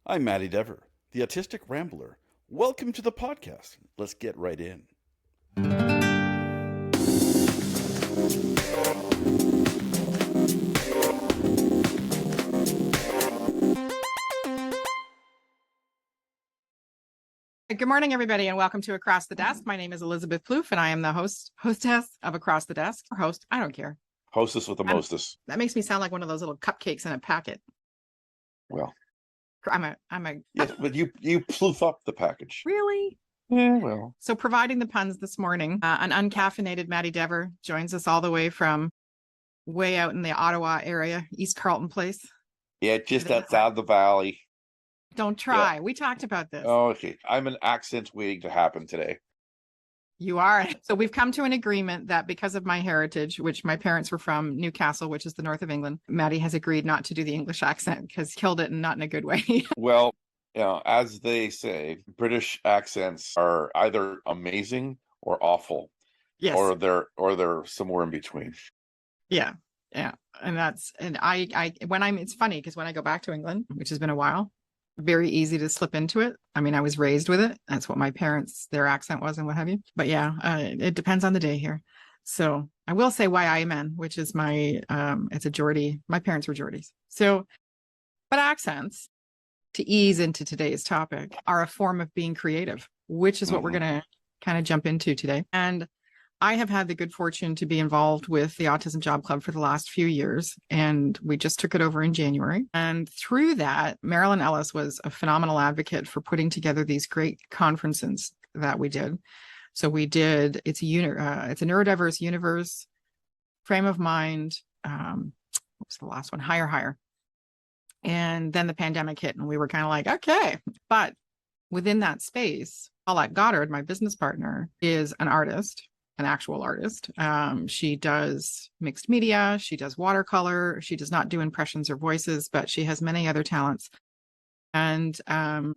I'm Maddy Dever, the Autistic Rambler. Welcome to the podcast. Let's get right in. Good morning, everybody, and welcome to Across the Desk. My name is Elizabeth Plouffe, and I am the hostess of Across the Desk. Or host, I don't care. Hostess with the mostess. That makes me sound like one of those little cupcakes in a packet. Well, I'm a. yes, but you ploof up the package. Really? Yeah, well. So, providing the puns this morning, an uncaffeinated Maddy Dever joins us all the way from way out in the Ottawa area, East Carleton Place. Yeah, just outside the valley. Don't try. Yeah. We talked about this. Oh, okay. I'm an accent waiting to happen today. You are. So we've come to an agreement that because of my heritage, which my parents were from Newcastle, which is the north of England, Maddy has agreed not to do the English accent because killed it and not in a good way. Well, as they say, British accents are either amazing or awful. Yes. Or they're somewhere in between. Yeah. Yeah. And it's funny because when I go back to England, which has been a while, very easy to slip into it. I mean, I was raised with it. That's what my parents, their accent was and what have you. But yeah, it depends on the day here. So I will say YIMN, which is it's a Geordie. My parents were Geordies. So, but accents, to ease into today's topic, are a form of being creative, which is what we're going to kind of jump into today. And I have had the good fortune to be involved with the Autism Job Club for the last few years, and we just took it over in January. And through that, Marilyn Ellis was a phenomenal advocate for putting together these great conferences that we did. So we did, it's a neurodiverse universe, frame of mind, what was the last one? Higher. And then the pandemic hit and we were kind of like, okay. But within that space, Paulette Goddard, my business partner, is an artist. An actual artist. She does mixed media. She does watercolor. She does not do impressions or voices, but she has many other talents. And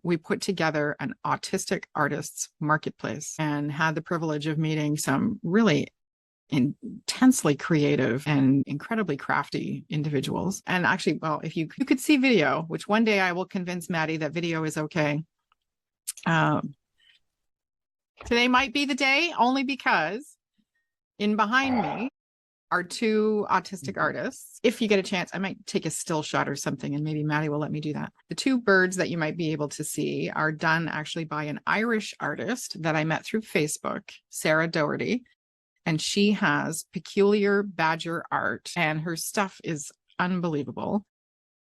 we put together an autistic artists marketplace and had the privilege of meeting some really intensely creative and incredibly crafty individuals. And actually, well, if you could see video, which one day I will convince Maddy that video is okay. Today might be the day only because in behind me are two autistic artists. If you get a chance, I might take a still shot or something and maybe Maddy will let me do that. The two birds that you might be able to see are done actually by an Irish artist that I met through Facebook, Sarah Doherty. And she has peculiar badger art and her stuff is unbelievable.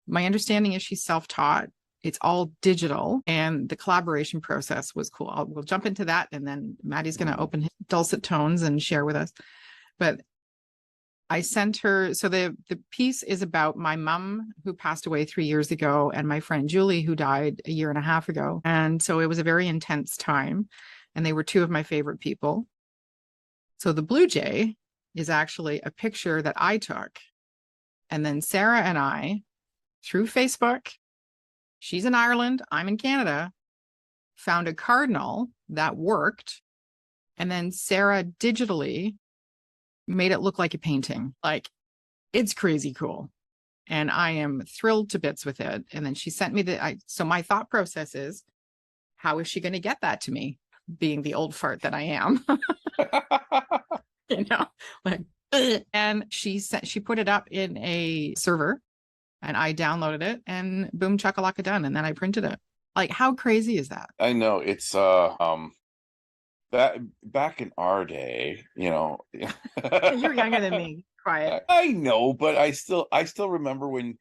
My understanding is she's self-taught. It's all digital and the collaboration process was cool. We'll jump into that and then Maddy's going to open his dulcet tones and share with us. But I sent her, so the piece is about my mom who passed away 3 years ago and my friend Julie who died a year and a half ago. And so it was a very intense time and they were two of my favorite people. So the blue jay is actually a picture that I took. And then Sarah and I, through Facebook, she's in Ireland, I'm in Canada, found a cardinal that worked. And then Sarah digitally made it look like a painting. Like, it's crazy cool. And I am thrilled to bits with it. And then she sent me so my thought process is, how is she going to get that to me? Being the old fart that I am. And she put it up in a server. And I downloaded it and boom, chakalaka done. And then I printed it. Like, how crazy is that? I know it's, back in our day, You're younger than me. Quiet. I know, but I still remember when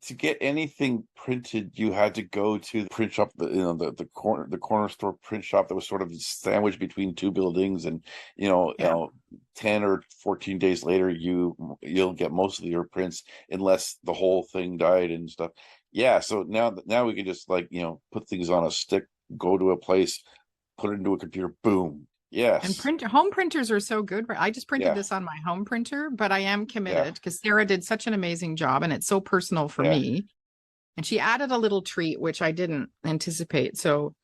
to get anything printed, you had to go to the print shop, the corner store print shop that was sort of sandwiched between two buildings, and 10 or 14 days later you'll get most of your prints unless the whole thing died and stuff. Yeah, so now we can just put things on a stick, go to a place, put it into a computer, boom. Yes. And home printers are so good. I just printed this on my home printer, but I am committed because Sarah did such an amazing job and it's so personal for me. And she added a little treat, which I didn't anticipate. So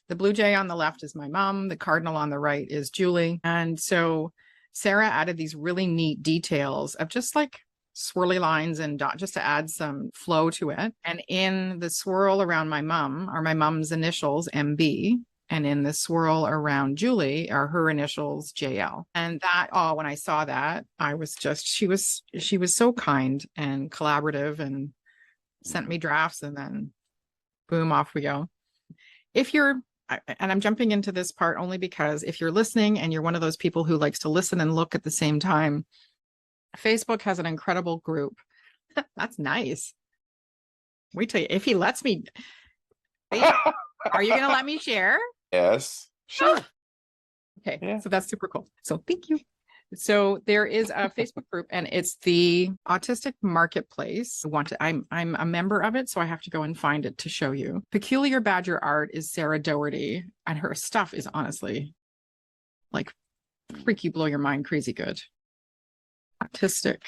the blue jay on the left is my mom. The cardinal on the right is Julie. And so Sarah added these really neat details of just like swirly lines and just to add some flow to it. And in the swirl around my mom are my mom's initials, MB. And in the swirl around Julie are her initials, JL. And that, when I saw that, I was just, she was so kind and collaborative and sent me drafts, and then boom, off we go. If you're, and I'm jumping into this part only because if you're listening and you're one of those people who likes to listen and look at the same time, Facebook has an incredible group. That's nice. Wait till you, if he lets me. Are you going to let me share? Yes, sure. Okay, Yeah. So that's super cool. So thank you. So there is a Facebook group, and it's the Autistic Marketplace. I'm a member of it, so I have to go and find it to show you. Peculiar Badger Art is Sarah Doherty, and her stuff is honestly like freaky, blow your mind, crazy good. Autistic.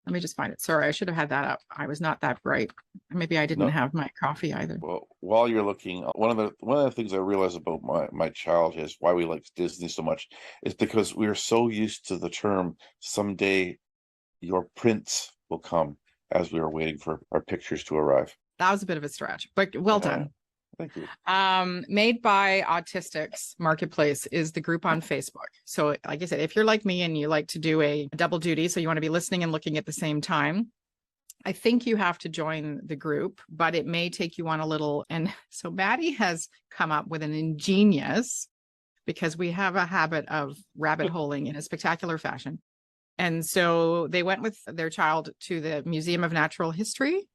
Let me just find it. Sorry, I should have had that up. I was not that bright. Maybe I didn't have my coffee either. Well, while you're looking, one of the things I realized about my child is why we like Disney so much is because we are so used to the term "someday your prince will come" as we are waiting for our pictures to arrive. That was a bit of a stretch, but well done. Thank you. Made by Autistics Marketplace is the group on Facebook. So like I said, if you're like me and you like to do a double duty, so you want to be listening and looking at the same time, I think you have to join the group, but it may take you on a little. And so Maddy has come up with an ingenious, because we have a habit of rabbit holing in a spectacular fashion. And so they went with their child to the Museum of Natural History.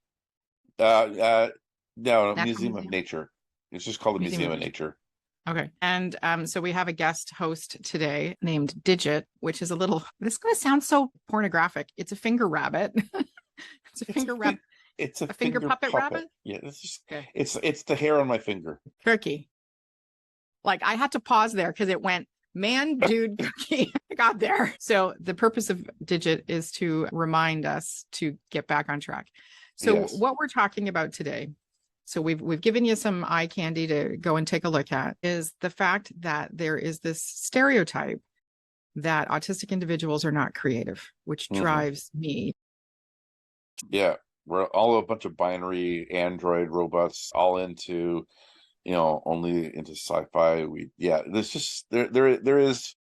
No, Museum of Nature. It's just called the Museum of Nature. Okay. And so we have a guest host today named Digit, which is this is going to sound so pornographic. It's a finger rabbit. It's a finger rabbit. It's a finger puppet rabbit? Yeah, it's the hair on my finger. Cookie. Like I had to pause there because it went man, dude, cookie. I got there. So the purpose of Digit is to remind us to get back on track. So what we're talking about today, so we've given you some eye candy to go and take a look at, is the fact that there is this stereotype that autistic individuals are not creative, which drives me. Yeah, we're all a bunch of binary android robots, all into, only into sci-fi. There's just there is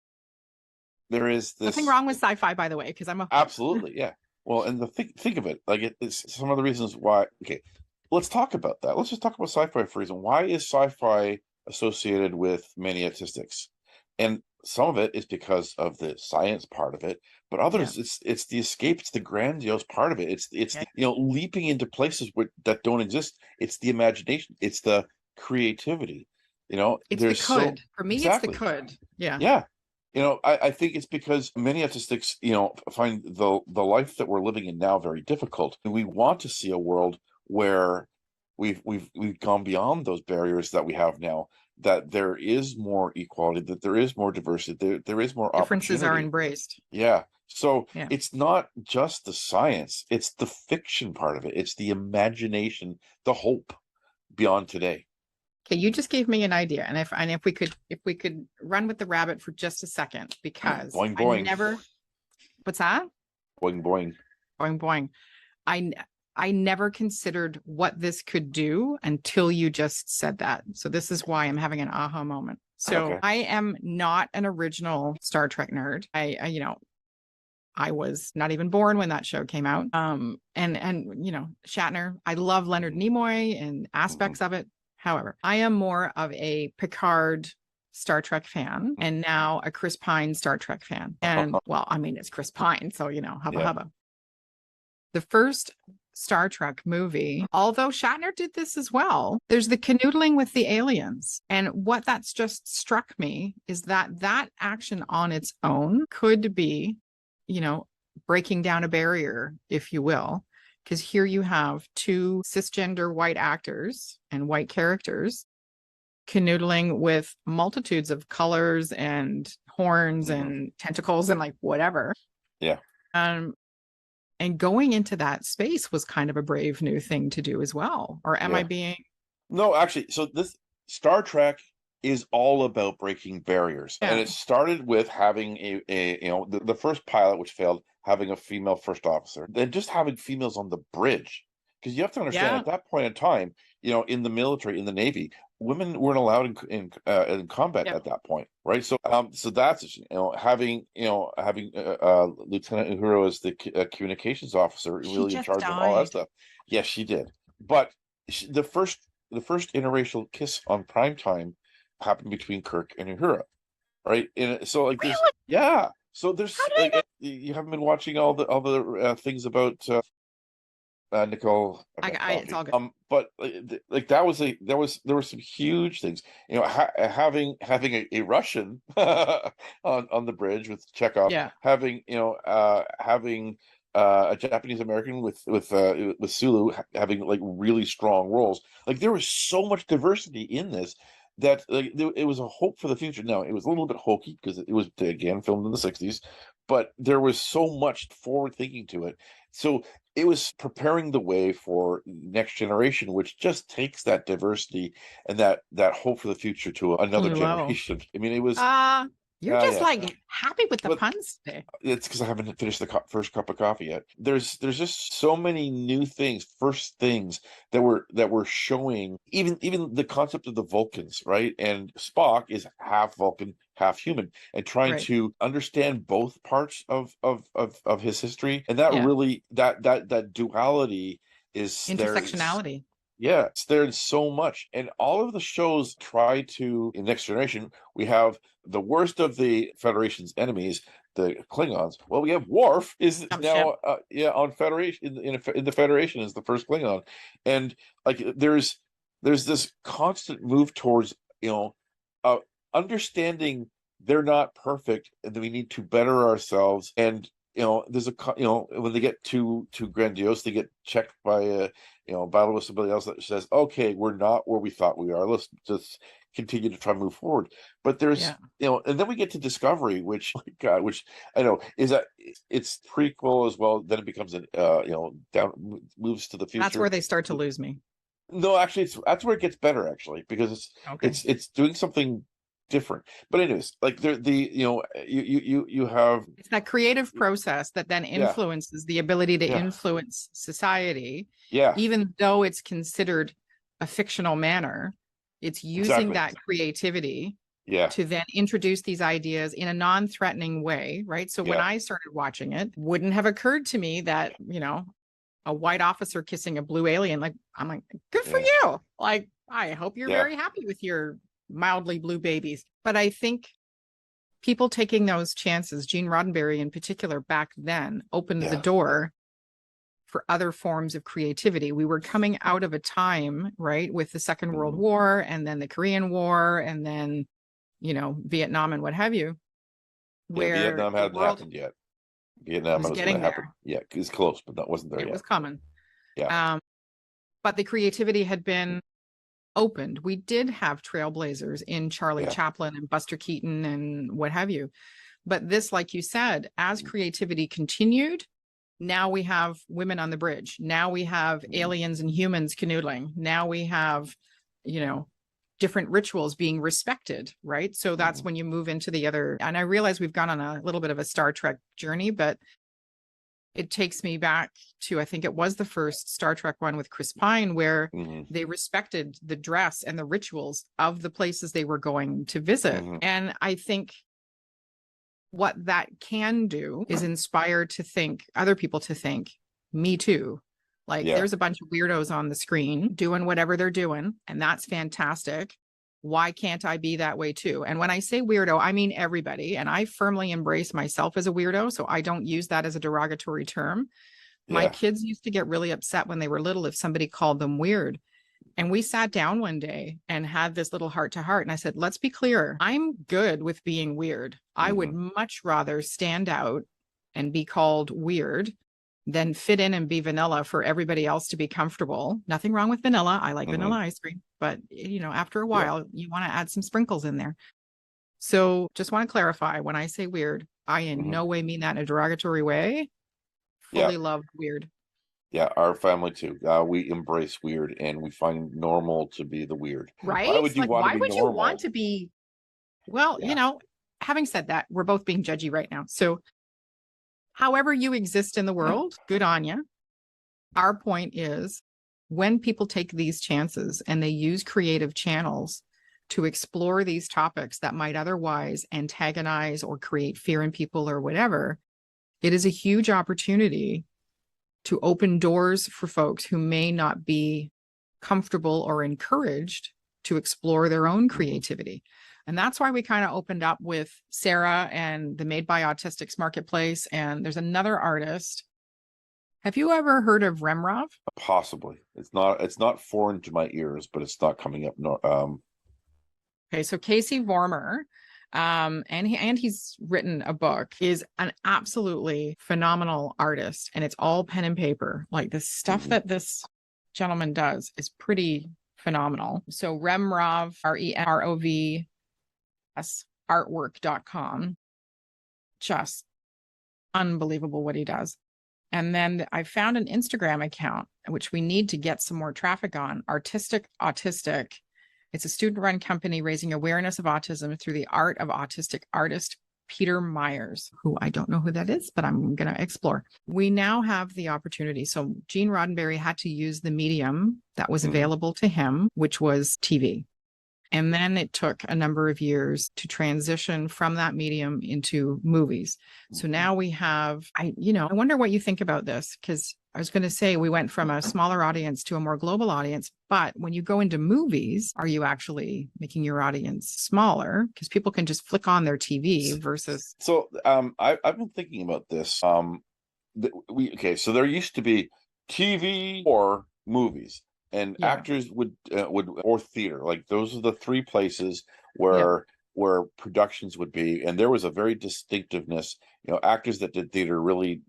this. Nothing wrong with sci-fi, by the way, because I'm absolutely, yeah. Well, and think of it, like it's some of the reasons why. Okay, let's talk about that. Let's just talk about sci-fi for a reason. Why is sci-fi associated with many autistics? And some of it is because of the science part of it, but others, it's the escape, it's the grandiose part of it. It's leaping into places that don't exist. It's the imagination. It's the creativity. It's the could. For me, exactly. It's the could. Yeah. Yeah. I think it's because many autistics, find the life that we're living in now very difficult. And we want to see a world where we've gone beyond those barriers that we have now, that there is more equality, that there is more diversity, there is more differences are embraced. Yeah. So it's not just the science, it's the fiction part of it. It's the imagination, the hope beyond today. Okay, you just gave me an idea, and if we could run with the rabbit for just a second, because boing boing. What's that? Boing boing. Boing boing. I never considered what this could do until you just said that. So this is why I'm having an aha moment. So I am not an original Star Trek nerd. I was not even born when that show came out. And Shatner. I love Leonard Nimoy and aspects of it. However, I am more of a Picard Star Trek fan, and now a Chris Pine Star Trek fan. And it's Chris Pine, so hubba hubba. The first Star Trek movie, although Shatner did this as well, there's the canoodling with the aliens. And what that's just struck me is that action on its own could be, breaking down a barrier, if you will. Because here you have two cisgender white actors and white characters canoodling with multitudes of colors and horns and tentacles and like whatever. Yeah. And going into that space was kind of a brave new thing to do as well. Or am I being? No, actually. So this Star Trek is all about breaking barriers. And it started with having the first pilot, which failed, having a female first officer, then just having females on the bridge. Because you have to understand, Yeah. at that point in time, in the military, in the Navy, women weren't allowed in combat Yep. at that point, right? So so that's having Lieutenant Uhura as the communications officer, She really in just charge of all that died. stuff. Yes, she did. But the first interracial kiss on primetime happened between Kirk and Uhura, right? And so like there's Really? yeah. So How there's did I like not? you haven't been watching all the things about Nicole, I've got It's coffee. all good. But like that was there were some huge things. Having a Russian on the bridge with Chekhov, Yeah. having having a Japanese American with Sulu having like really strong roles. Like there was so much diversity in this that it was a hope for the future. Now it was a little bit hokey because it was again filmed in the '60s, but there was so much forward thinking to it. So it was preparing the way for next generation, which just takes that diversity and that hope for the future to another Flew low. generation. I mean, it was You're just yeah. like happy with the But puns today. it's because I haven't finished the first cup of coffee yet. There's just so many new things, first things that were showing. Even the concept of the Vulcans, right? And Spock is half Vulcan, half human, and trying Right. to understand both parts of his history, and that Yeah. really that duality is there. Intersectionality. Yeah, it's there in so much. And all of the shows try to, in Next Generation, we have the worst of the Federation's enemies, the Klingons. Well, we have Worf is Jump ship. now, on Federation, in the Federation is the first Klingon. And like there's this constant move towards, uh, understanding they're not perfect and that we need to better ourselves. And there's when they get too grandiose, they get checked by battle with somebody else that says, okay, we're not where we thought we are, let's just continue to try to move forward. But there's and then we get to Discovery, which my God, which I know is that it's prequel as well, then it becomes an down moves to the future. That's where they start to lose me. No, actually that's where it gets better, actually, because it's doing something different. But anyways, like you have it's that creative process that then influences the ability to influence society. Yeah. Even though it's considered a fictional manner, it's using that creativity to then introduce these ideas in a non-threatening way, right? So when I started watching it, wouldn't have occurred to me that, a white officer kissing a blue alien, like, I'm like, good for you. Like, I hope you're very happy with your mildly blue babies. But I think people taking those chances, Gene Roddenberry in particular back then, opened the door for other forms of creativity. We were coming out of a time, right, with the Second World War and then the Korean War and then, Vietnam and what have you, where Vietnam hadn't happened yet. Vietnam was getting happen. there. Yeah, it's close, but that wasn't there yet. It was coming. Yeah. But the creativity had been opened. We did have trailblazers in Charlie Chaplin and Buster Keaton and what have you. But this, like you said, as creativity continued, now we have women on the bridge. Now we have aliens and humans canoodling. Now we have, different rituals being respected, right? So that's when you move into the other. And I realize we've gone on a little bit of a Star Trek journey, but it takes me back to, I think it was the first Star Trek one with Chris Pine, where they respected the dress and the rituals of the places they were going to visit. And I think what that can do is inspire other people to think, me too. Like there's a bunch of weirdos on the screen doing whatever they're doing, and that's fantastic. Why can't I be that way too? And when I say weirdo, I mean everybody. And I firmly embrace myself as a weirdo. So I don't use that as a derogatory term. My kids used to get really upset when they were little if somebody called them weird. And we sat down one day and had this little heart to heart. And I said, let's be clear. I'm good with being weird. I would much rather stand out and be called weird than fit in and be vanilla for everybody else to be comfortable. Nothing wrong with vanilla. I like vanilla ice cream. But, after a while, you want to add some sprinkles in there. So just want to clarify, when I say weird, I in no way mean that in a derogatory way. Fully love weird. Yeah, our family too. We embrace weird, and we find normal to be the weird. Right? Why would you want to be normal? You want to be? Well, having said that, we're both being judgy right now. So however you exist in the world, good on you. Our point is, when people take these chances and they use creative channels to explore these topics that might otherwise antagonize or create fear in people or whatever, it is a huge opportunity to open doors for folks who may not be comfortable or encouraged to explore their own creativity. And that's why we kind of opened up with Sarah and the Made by Autistics Marketplace. And there's another artist. Have you ever heard of Remrov? Possibly. It's not foreign to my ears, but it's not coming up. No. Okay, so Casey Vormer, and he's written a book, is an absolutely phenomenal artist, and it's all pen and paper. Like the stuff that this gentleman does is pretty phenomenal. So Remrov, REMROVS, artwork.com, just unbelievable what he does. And then I found an Instagram account, which we need to get some more traffic on, Autistic. It's a student-run company raising awareness of autism through the art of autistic artist Peter Myers, who I don't know who that is, but I'm going to explore. We now have the opportunity. So Gene Roddenberry had to use the medium that was available to him, which was TV. And then it took a number of years to transition from that medium into movies. So now we have, I wonder what you think about this, because I was going to say we went from a smaller audience to a more global audience. But when you go into movies, are you actually making your audience smaller? Because people can just flick on their TV versus. So I've been thinking about this. So there used to be TV or movies. And actors would or theater, like those are the three places where productions would be, and there was a very distinctiveness. Actors that did theater really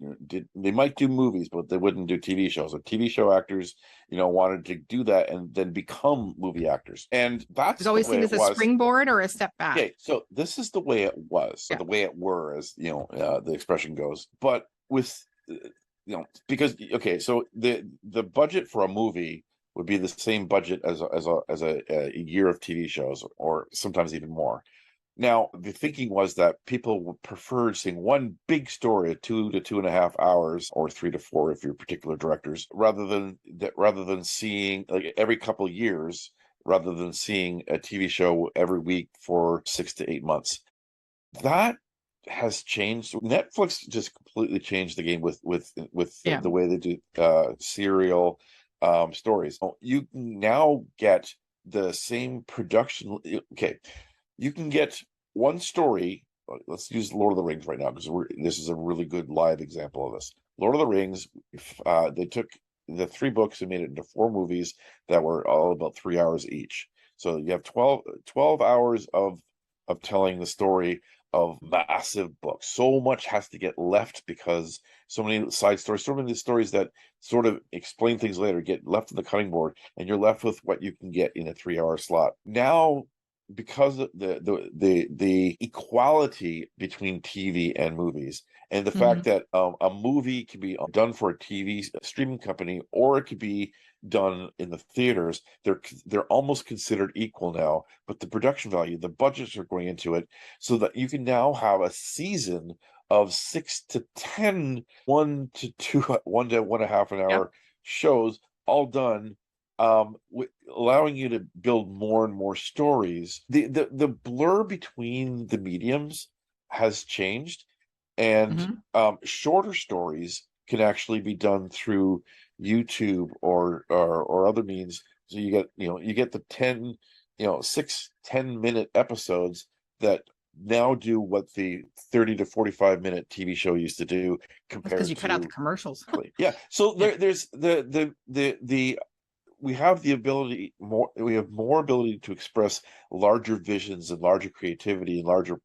they might do movies, but they wouldn't do TV shows. So TV show actors, wanted to do that and then become movie actors, and that's always seen as a springboard or a step back. Okay, so this is the way it was, or the way it were, as the expression goes. But with because so the budget for a movie would be the same budget as a year of TV shows, or sometimes even more. Now, the thinking was that people would prefer seeing one big story of 2 to 2.5 hours, or 3 to 4 if you're particular directors, rather than seeing like every couple of years, rather than seeing a TV show every week for 6 to 8 months. That has changed. Netflix just completely changed the game with the way they do serial stories. You can now get the same production. Okay, you can get one story. Let's use Lord of the Rings right now, because this is a really good live example of this. Lord of the Rings, they took the 3 books and made it into 4 movies that were all about 3 hours each. So you have 12 hours of telling the story of massive books. So much has to get left because so many side stories, so many stories that sort of explain things later get left on the cutting board, and you're left with what you can get in a 3-hour slot. Now, because of the equality between TV and movies, and the fact that a movie can be done for a TV streaming company, or it could be done in the theaters, they're almost considered equal now. But the production value, the budgets are going into it, so that you can now have a season of 6 to 10, 1 to 1.5 an hour shows, all done, allowing you to build more and more stories. The blur between the mediums has changed, and shorter stories can actually be done through YouTube or other means. So you get the 6-10 minute episodes that now do what the 30 to 45-minute TV show used to do, compared because you cut out the commercials. So there's we have more ability to express larger visions and larger creativity and larger,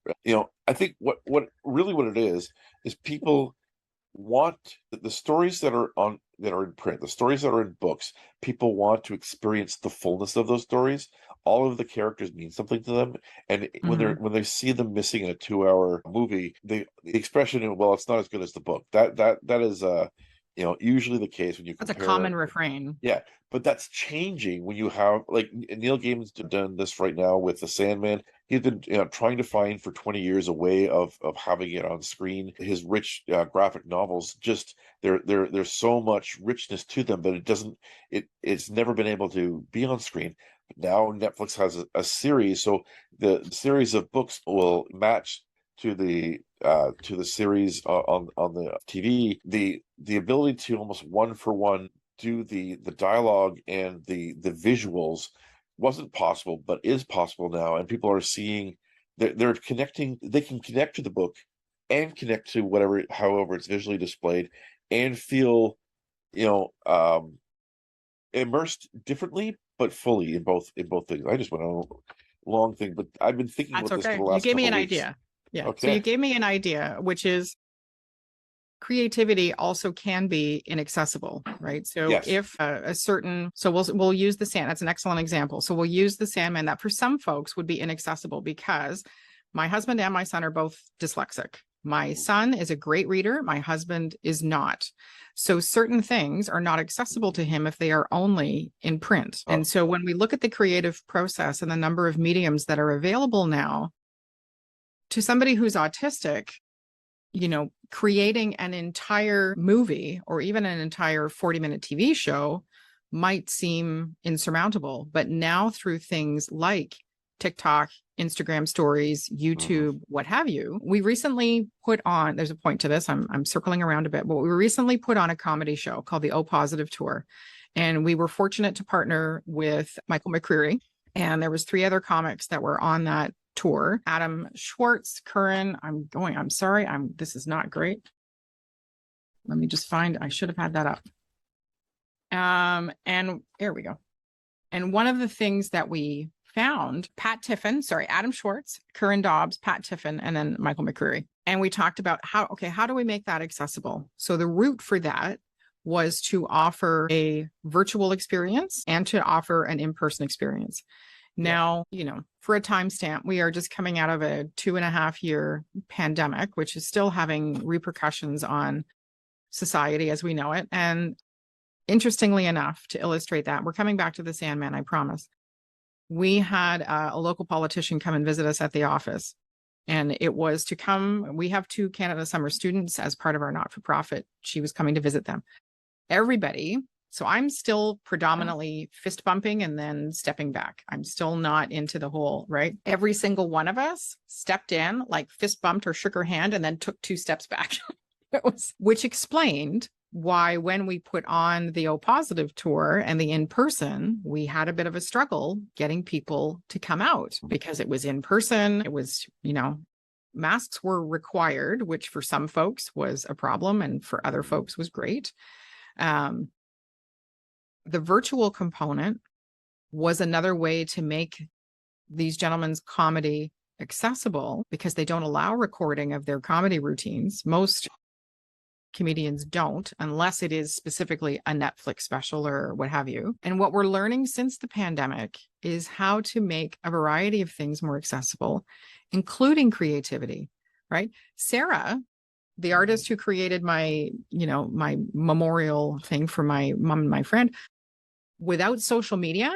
I think what it is people want the stories that are in print, the stories that are in books. People want to experience the fullness of those stories. All of the characters mean something to them, and when they see them missing in a 2-hour movie, the expression, well, it's not as good as the book. That is usually the case when you That's a compare. common refrain. Yeah, but that's changing when you have, like, Neil Gaiman's done this right now with the Sandman. He's been trying to find for 20 years a way of having it on screen. His rich graphic novels, just there's so much richness to them, but it's never been able to be on screen. But now Netflix has a series, so the series of books will match to the series on the TV. The ability to almost one for one do the dialogue and the visuals wasn't possible, but is possible now, and people are seeing that they're connecting. They can connect to the book and connect to however it's visually displayed, and feel immersed differently, but fully in both things. I just went on a long thing, but I've been thinking That's about this for okay. the You last gave me couple an weeks. idea. Yeah. Okay. So you gave me an idea, which is creativity also can be inaccessible, right? So Yes. if we'll use the Sand. That's an excellent example. So we'll use the Sandman that for some folks would be inaccessible because my husband and my son are both dyslexic. My son is a great reader. My husband is not. So certain things are not accessible to him if they are only in print. Oh. And so when we look at the creative process and the number of mediums that are available now, to somebody who's autistic, creating an entire movie or even an entire 40-minute TV show might seem insurmountable. But now through things like TikTok, Instagram stories, YouTube, what have you, we recently put on, there's a point to this, I'm circling around a bit, but we recently put on a comedy show called the O Positive Tour. And we were fortunate to partner with Michael McCreary. And there was 3 other comics that were on that tour. Adam Schwartz, Curran, I'm sorry, this is not great. Let me just find, I should have had that up. And there we go. And one of the things that we found, Adam Schwartz, Curran Dobbs, Pat Tiffin, and then Michael McCreary. And we talked about how do we make that accessible? So the route for that was to offer a virtual experience and to offer an in-person experience. Now, for a timestamp, we are just coming out of a 2.5-year pandemic, which is still having repercussions on society as we know it. And interestingly enough, to illustrate that, we're coming back to the Sandman, I promise. We had a local politician come and visit us at the office. And it was to come, we have 2 Canada Summer students as part of our not-for-profit. She was coming to visit them. Everybody. So I'm still predominantly fist bumping and then stepping back. I'm still not into the whole, right? Every single one of us stepped in, like fist bumped or shook her hand and then took 2 steps back, which explained why when we put on the O Positive tour and the in-person, we had a bit of a struggle getting people to come out because it was in person. It was, masks were required, which for some folks was a problem and for other folks was great. The virtual component was another way to make these gentlemen's comedy accessible because they don't allow recording of their comedy routines. Most comedians don't, unless it is specifically a Netflix special or what have you. And what we're learning since the pandemic is how to make a variety of things more accessible, including creativity, right? Sarah, the artist who created my memorial thing for my mom and my friend, without social media,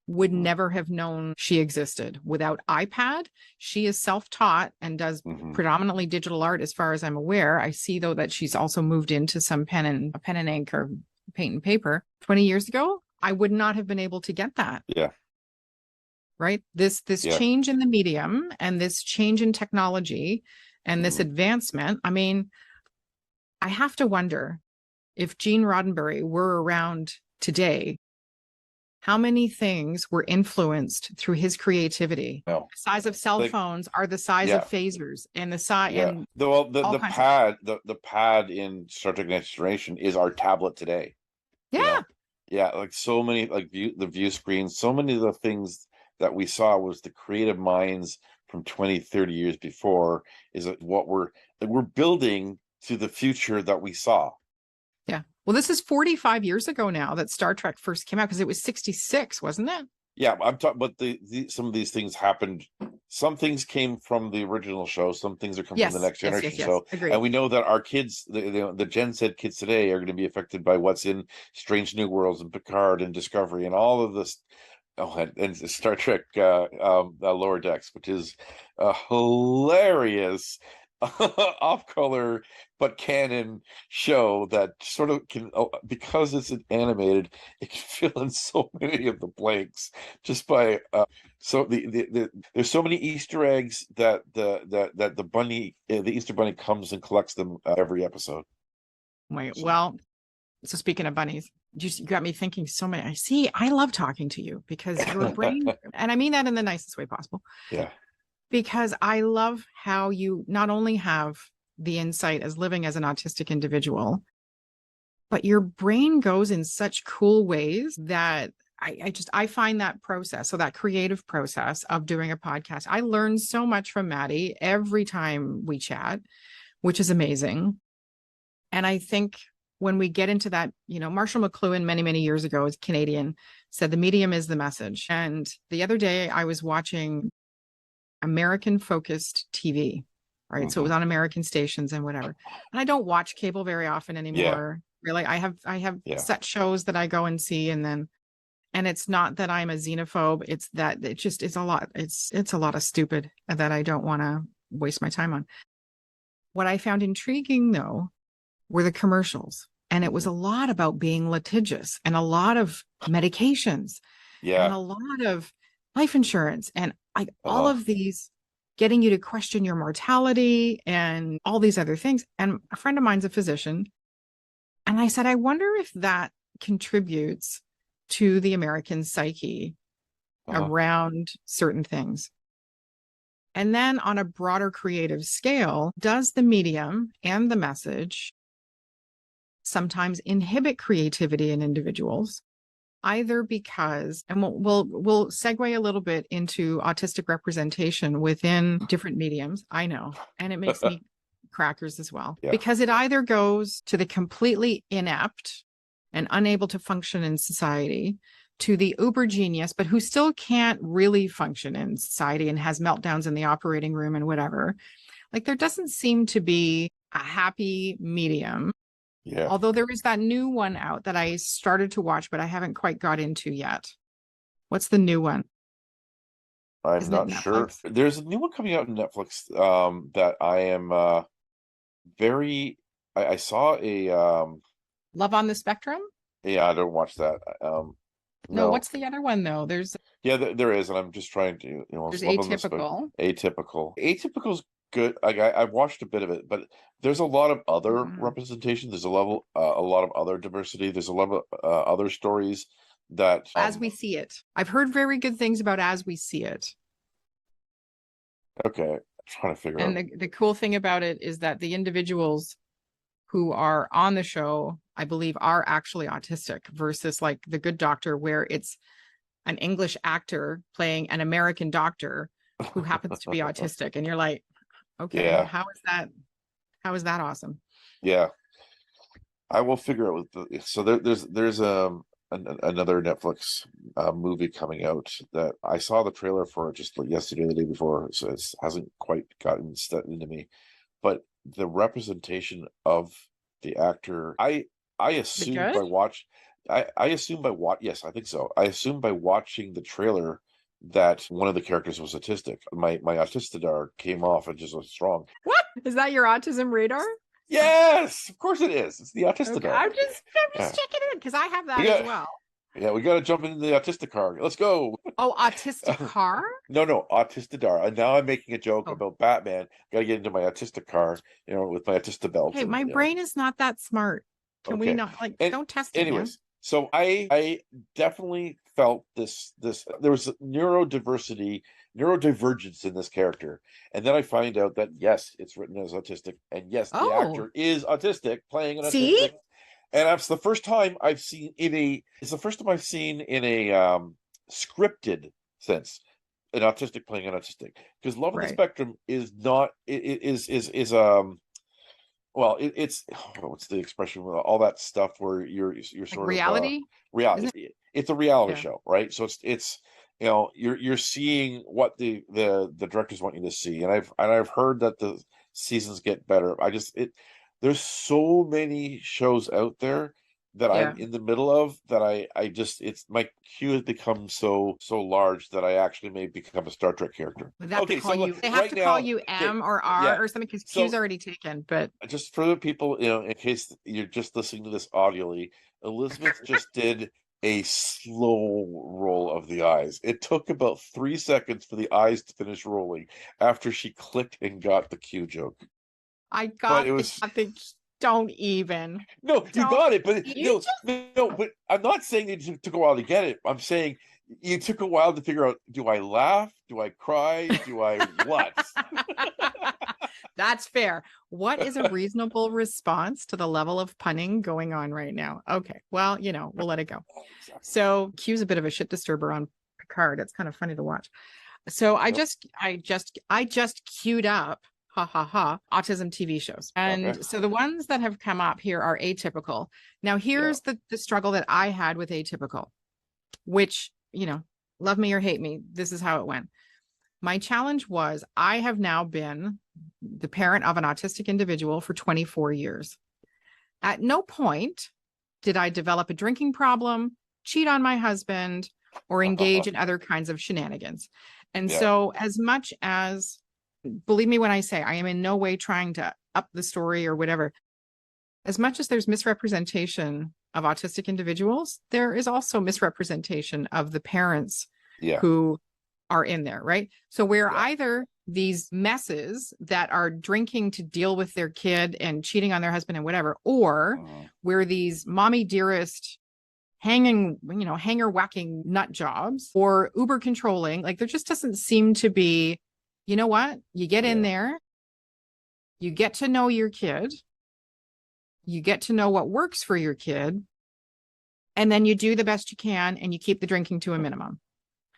would never have known she existed. Without iPad, she is self-taught and does predominantly digital art as far as I'm aware. I see, though, that she's also moved into some pen and ink or paint and paper. 20 years ago, I would not have been able to get that. Yeah. Right? This change in the medium and this change in technology and this advancement, I mean, I have to wonder if Gene Roddenberry were around today, how many things were influenced through his creativity? No. The size of cell phones are the size of phasers, and the size. Yeah. And the pad in Star Trek Next Generation is our tablet today. Yeah. Yeah, like so many, like the view screen, so many of the things that we saw was the creative minds from 20, 30 years before is what we're building to the future that we saw. Yeah. Well, this is 45 years ago now that Star Trek first came out because it was 66, wasn't it? Yeah, I'm talking, but some of these things happened some things came from the original show, some things are coming from the Yes, next yes, generation. yes, yes. So, Agreed. and we know that our kids, the Gen Z kids today, are going to be affected by what's in Strange New Worlds and Picard and Discovery and all of this. Oh, and Star Trek Lower Decks, which is a hilarious off-color but canon show that sort of can, because it's an animated, it can fill in so many of the blanks just by so there's so many Easter eggs that the bunny, the Easter bunny, comes and collects them every episode. Wait, So, well, so speaking of bunnies, you got me thinking so many. I see, I love talking to you because your brain, and I mean that in the nicest way possible, yeah, because I love how you not only have the insight as living as an autistic individual, but your brain goes in such cool ways that I find that process, so that creative process of doing a podcast, I learn so much from Maddy every time we chat, which is amazing. And I think when we get into that, Marshall McLuhan many, many years ago, is Canadian, said the medium is the message. And the other day I was watching American focused TV, right? So it was on American stations and whatever. And I don't watch cable very often anymore. Really, I have set shows that I go and see, and it's not that I'm a xenophobe. It's that it's a lot. It's a lot of stupid that I don't want to waste my time on. What I found intriguing, though, were the commercials. And it was a lot about being litigious and a lot of medications and a lot of life insurance and all of these getting you to question your mortality and all these other things. And a friend of mine's a physician. And I said, I wonder if that contributes to the American psyche around certain things. And then on a broader creative scale, does the medium and the message sometimes inhibit creativity in individuals, either because, and we'll segue a little bit into autistic representation within different mediums, I know, and it makes me crackers as well, because it either goes to the completely inept and unable to function in society, to the uber genius, but who still can't really function in society and has meltdowns in the operating room and whatever. Like, there doesn't seem to be a happy medium. Yeah. Although there is that new one out that I started to watch, but I haven't quite got into yet. What's the new one? I'm not sure. There's a new one coming out on Netflix that I am I saw a Love on the Spectrum? Yeah, I don't watch that. No, what's the other one though? There's there is, and I'm just trying to, there's Love on the Atypical. Atypical's good. I've watched a bit of it, but there's a lot of other representation. There's a lot of other diversity. There's a lot of other stories that As We See It. I've heard very good things about As We See It. Okay, I'm trying to figure out. And the cool thing about it is that the individuals who are on the show, I believe, are actually autistic, versus like The Good Doctor, where it's an English actor playing an American doctor who happens to be autistic. And you're like, okay, how is that awesome? Yeah. I will figure out so there's another Netflix movie coming out that I saw the trailer for just yesterday, the day before, so it hasn't quite gotten stuck into me. But the representation of the actor, I assume by watch, I assume by what? Yes, I think so. I assume by watching the trailer that one of the characters was autistic. My Autistadar came off and just was strong. What is that? Your autism radar? Yes, of course it is. It's the Autistic. Okay, I'm just checking in because I have that as well. Yeah, we got to jump into the Autistic car. Let's go. Oh, Autistic car? No, Autistadar. And now I'm making a joke about Batman. Got to get into my Autistic car, with my Autista belt. Hey, my brain is not that smart. Can we not don't test it? Anyways, so I definitely felt this. There was neurodivergence in this character, and then I find out that yes, it's written as autistic, and yes, the actor is autistic, playing an autistic. And that's the first time I've seen it's the first time I've seen in a scripted sense an autistic playing an autistic, because Love on the Spectrum is not it's what's the expression, all that stuff where you're sort reality? of reality. It's a reality show, right? So it's you're seeing what the directors want you to see, and I've heard that the seasons get better. There's so many shows out there that Yeah. I'm in the middle of that I just it's my queue has become so large that I actually may become a Star Trek character. They have to Okay, call so you, they have right to call now, you okay, M or yeah. R or something because Q's So already taken. But just for the people, in case you're just listening to this audioly, Elizabeth just did a slow roll of the eyes. It took about 3 seconds for the eyes to finish rolling after she clicked and got the Q joke. I But got it the, was don't even. no, you Don't. got it, but You just, no, but I'm not saying it took a while to get it. I'm saying you took a while to figure out: do I laugh? Do I cry? Do I what? that's fair. What is a reasonable response to the level of punning going on right now? Okay, well, we'll let it go. Exactly. So Q's a bit of a shit disturber on Picard. It's kind of funny to watch. So I just queued up, ha ha ha, autism TV shows. And Okay. so the ones that have come up here are Atypical. Now here's the struggle that I had with Atypical, which, love me or hate me, this is how it went. My challenge was I have now been the parent of an autistic individual for 24 years. At no point did I develop a drinking problem, cheat on my husband, or engage in other kinds of shenanigans. And Yeah. so as much as, believe me when I say I am in no way trying to up the story or whatever, as much as there's misrepresentation of autistic individuals, there is also misrepresentation of the parents Yeah. who are in there, right? So we're Yeah. either these messes that are drinking to deal with their kid and cheating on their husband and whatever, or we're these mommy dearest hanger whacking nut jobs or uber controlling. Like there just doesn't seem to be, you know what? You get in there, you get to know your kid, you get to know what works for your kid, and then you do the best you can and you keep the drinking to a minimum.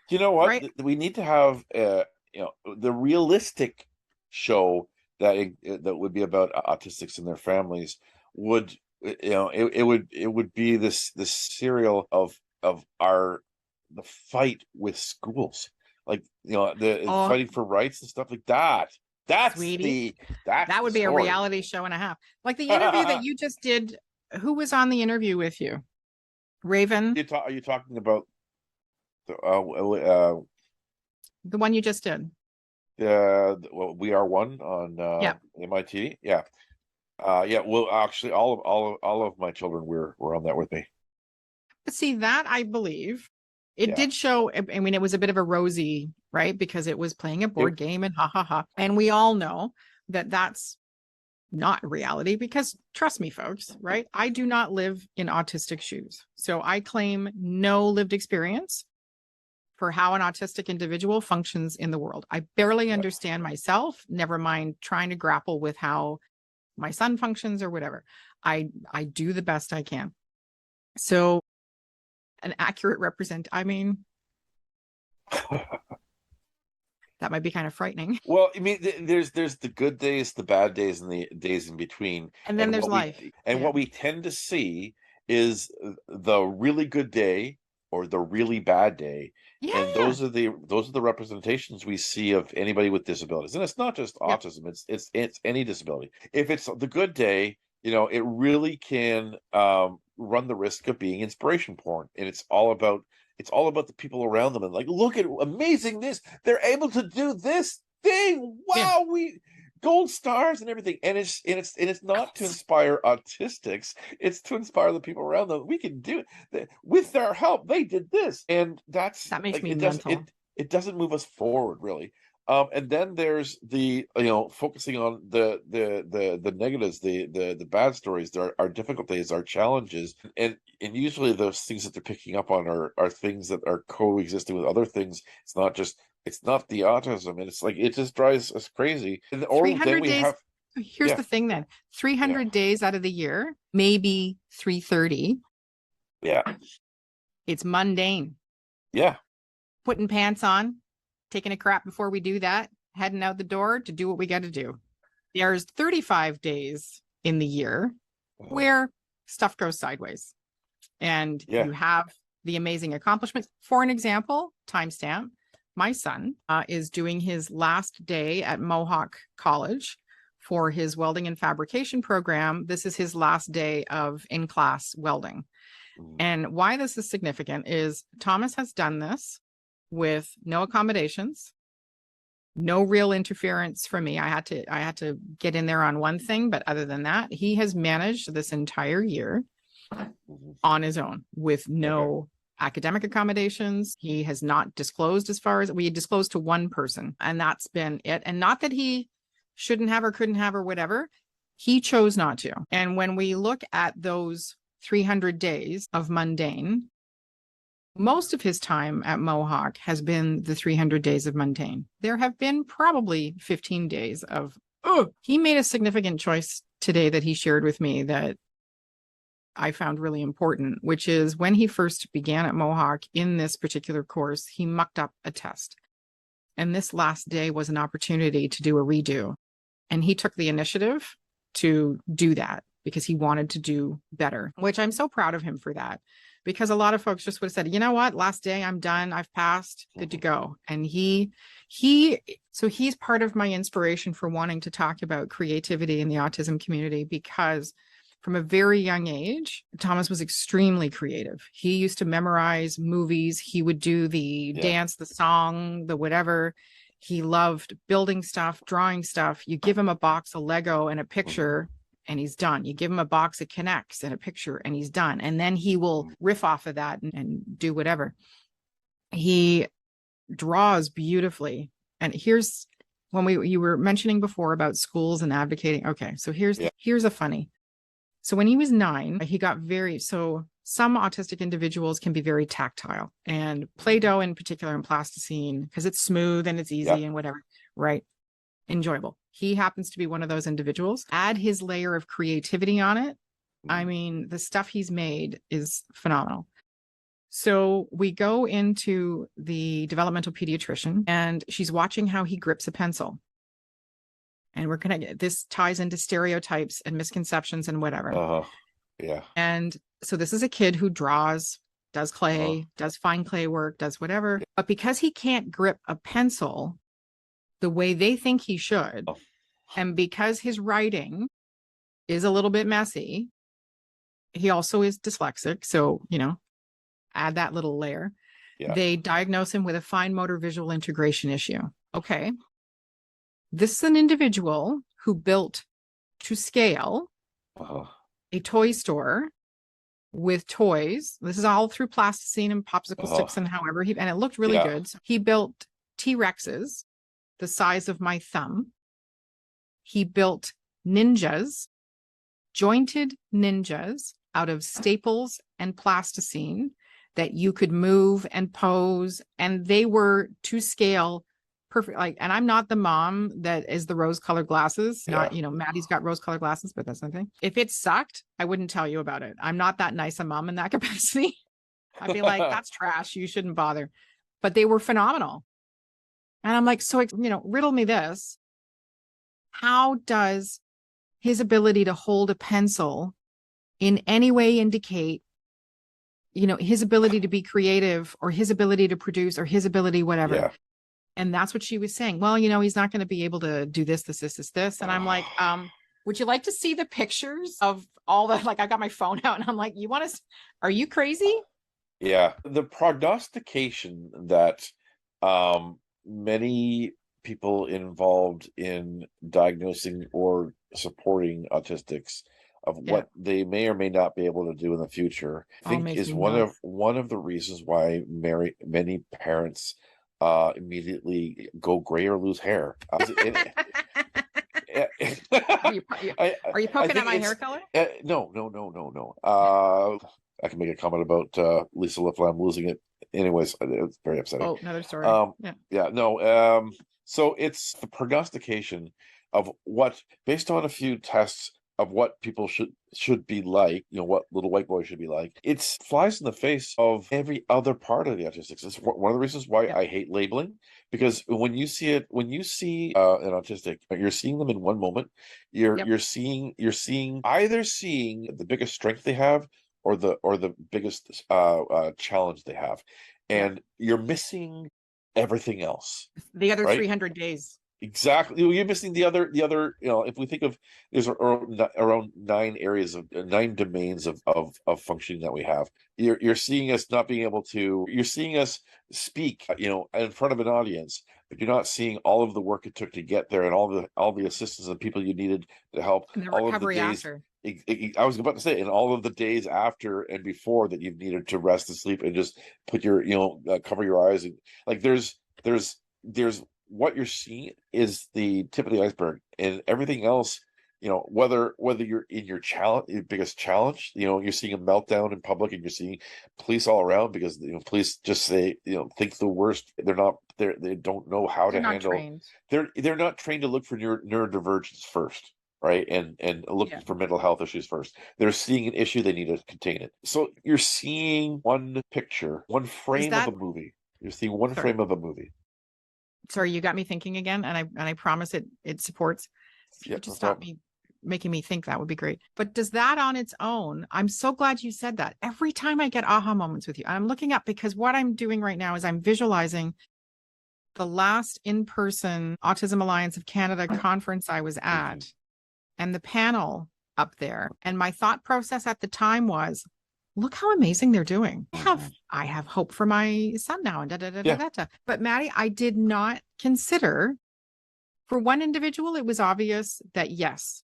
You know what? Right? We need to have the realistic show that would be about autistics and their families would it would be this serial of the fight with schools, like the fighting for rights and stuff like that. That's Sweetie, that's that would the be story. a reality show and a half. Like the interview that you just did. Who was on the interview with you? Raven? Are you talking about the one you just did? well, We Are One on MIT. Yeah. Well, actually, all of my children were on that with me. But see, that I believe it did show. I mean, it was a bit of a rosy, right? Because it was playing a board game and ha ha ha. And we all know that that's not reality because trust me, folks, right? I do not live in autistic shoes. So I claim no lived experience for how an autistic individual functions in the world. I barely understand myself, never mind trying to grapple with how my son functions or whatever. I do the best I can. So an accurate I mean, that might be kind of frightening. Well, I mean, there's the good days, the bad days, and the days in between. And then there's life. What we tend to see is the really good day or the really bad day. And those are the representations we see of anybody with disabilities. And it's not just autism, it's any disability. If it's the good day, it really can run the risk of being inspiration porn. And it's all about the people around them, and like, look at amazing this. They're able to do this thing. Wow, we gold stars and everything. And it's not to inspire autistics, it's to inspire the people around them. We can do it. With their help, they did this. And that makes me mental. It doesn't move us forward, really. And then there's the focusing on the negatives, the bad stories, our difficulties, our challenges, and usually those things that they're picking up on are things that are coexisting with other things. It's not the autism, and it's like it just drives us crazy. And 300 days. Here's the thing then: 300 days out of the year, maybe 330. Yeah, it's mundane. Yeah, putting pants on, taking a crap before we do that, heading out the door to do what we got to do. There's 35 days in the year where stuff goes sideways. And you have the amazing accomplishments. For an example, timestamp, my son is doing his last day at Mohawk College for his welding and fabrication program. This is his last day of in-class welding. And why this is significant is Thomas has done this with no accommodations, no real interference from me. I had to get in there on one thing, but other than that, he has managed this entire year on his own with no academic accommodations. He has not disclosed, as far as we disclosed to one person, and that's been it. And not that he shouldn't have or couldn't have or whatever, he chose not to. And when we look at those 300 days of Mundane, most of his time at Mohawk has been the 300 days of Mundane. There have been probably 15 days of, he made a significant choice today that he shared with me that I found really important, which is when he first began at Mohawk in this particular course, he mucked up a test. And this last day was an opportunity to do a redo. And he took the initiative to do that because he wanted to do better, which I'm so proud of him for that. Because a lot of folks just would have said, you know what, last day, I'm done, I've passed, good to go. And so he's part of my inspiration for wanting to talk about creativity in the autism community, because from a very young age, Thomas was extremely creative. He used to memorize movies. He would do the dance, the song, the whatever. He loved building stuff, drawing stuff. You give him a box of Lego and a picture, and he's done. You give him a box of Connects and a picture, and he's done. And then he will riff off of that and do whatever. He draws beautifully. And here's when you were mentioning before about schools and advocating. Okay, so here's a funny. So when he was 9, he got some autistic individuals can be very tactile, and Play-Doh in particular, and plasticine, because it's smooth and it's easy and whatever, right? Enjoyable. He happens to be one of those individuals. Add his layer of creativity on it. I mean, the stuff he's made is phenomenal. So we go into the developmental pediatrician, and she's watching how he grips a pencil. And we're going to, this ties into stereotypes and misconceptions and whatever. And so this is a kid who draws, does clay, does fine clay work, does whatever. But because he can't grip a pencil the way they think he should, and because his writing is a little bit messy, he also is dyslexic. So, add that little layer. They diagnose him with a fine motor visual integration issue. Okay. This is an individual who built to scale a toy store with toys. This is all through plasticine and popsicle sticks and however and it looked really good. So he built T-Rexes the size of my thumb. He built ninjas, jointed ninjas out of staples and plasticine that you could move and pose, and they were to scale perfect. And I'm not the mom that is the rose-colored glasses. Not, Maddie's got rose-colored glasses, but that's nothing. If it sucked, I wouldn't tell you about it. I'm not that nice a mom in that capacity. I'd be like, that's trash. You shouldn't bother. But they were phenomenal. And I'm like, so, riddle me this. How does his ability to hold a pencil in any way indicate, his ability to be creative, or his ability to produce, or his ability, whatever? And that's what she was saying. Well, he's not going to be able to do this. And I'm like, would you like to see the pictures of all the, I got my phone out and I'm like, are you crazy? Yeah. The prognostication that many people involved in diagnosing or supporting autistics of what they may or may not be able to do in the future, I think is one of the reasons why many parents immediately go gray or lose hair. Are you poking at my hair color? No. I can make a comment about Lisa Liflam losing it. Anyways, it's very upsetting. Oh, another story. So it's the prognostication of what, based on a few tests of what people should be like, what little white boy should be like. It flies in the face of every other part of the autistics. It's one of the reasons why I hate labeling, because when you see an autistic, you're seeing them in one moment. You're seeing the biggest strength they have, the biggest challenge they have, Yeah. and you're missing everything else, The other right? 300 days. Exactly. You're missing the other, if we think of, there's around 9 areas of 9 domains of functioning that we have. You're seeing us not being able to, you're seeing us speak, in front of an audience, but you're not seeing all of the work it took to get there, and all the assistance and people you needed to help, And the all of the recovery days. after. I was about to say, and all of the days after and before that you've needed to rest and sleep and just put your, cover your eyes, and like there's what you're seeing is the tip of the iceberg, and everything else, whether you're in your biggest challenge, you're seeing a meltdown in public, and you're seeing police all around because police just say, think the worst. They don't know how They're to not handle. trained. They're not trained to look for neurodivergence first, right? And looking for mental health issues first. They're seeing an issue, they need to contain it. So you're seeing one picture, one frame of a movie. You're seeing one frame of a movie. Sorry, you got me thinking again, and I promise it supports. If you could just stop me making me think, that would be great. But does that on its own, I'm so glad you said that. Every time I get aha moments with you, I'm looking up, because what I'm doing right now is I'm visualizing the last in-person Autism Alliance of Canada conference I was at, and the panel up there. And my thought process at the time was, look how amazing they're doing. I have hope for my son now. And da, da, da, da, da, da. But Maddy, I did not consider, for one individual, it was obvious that yes,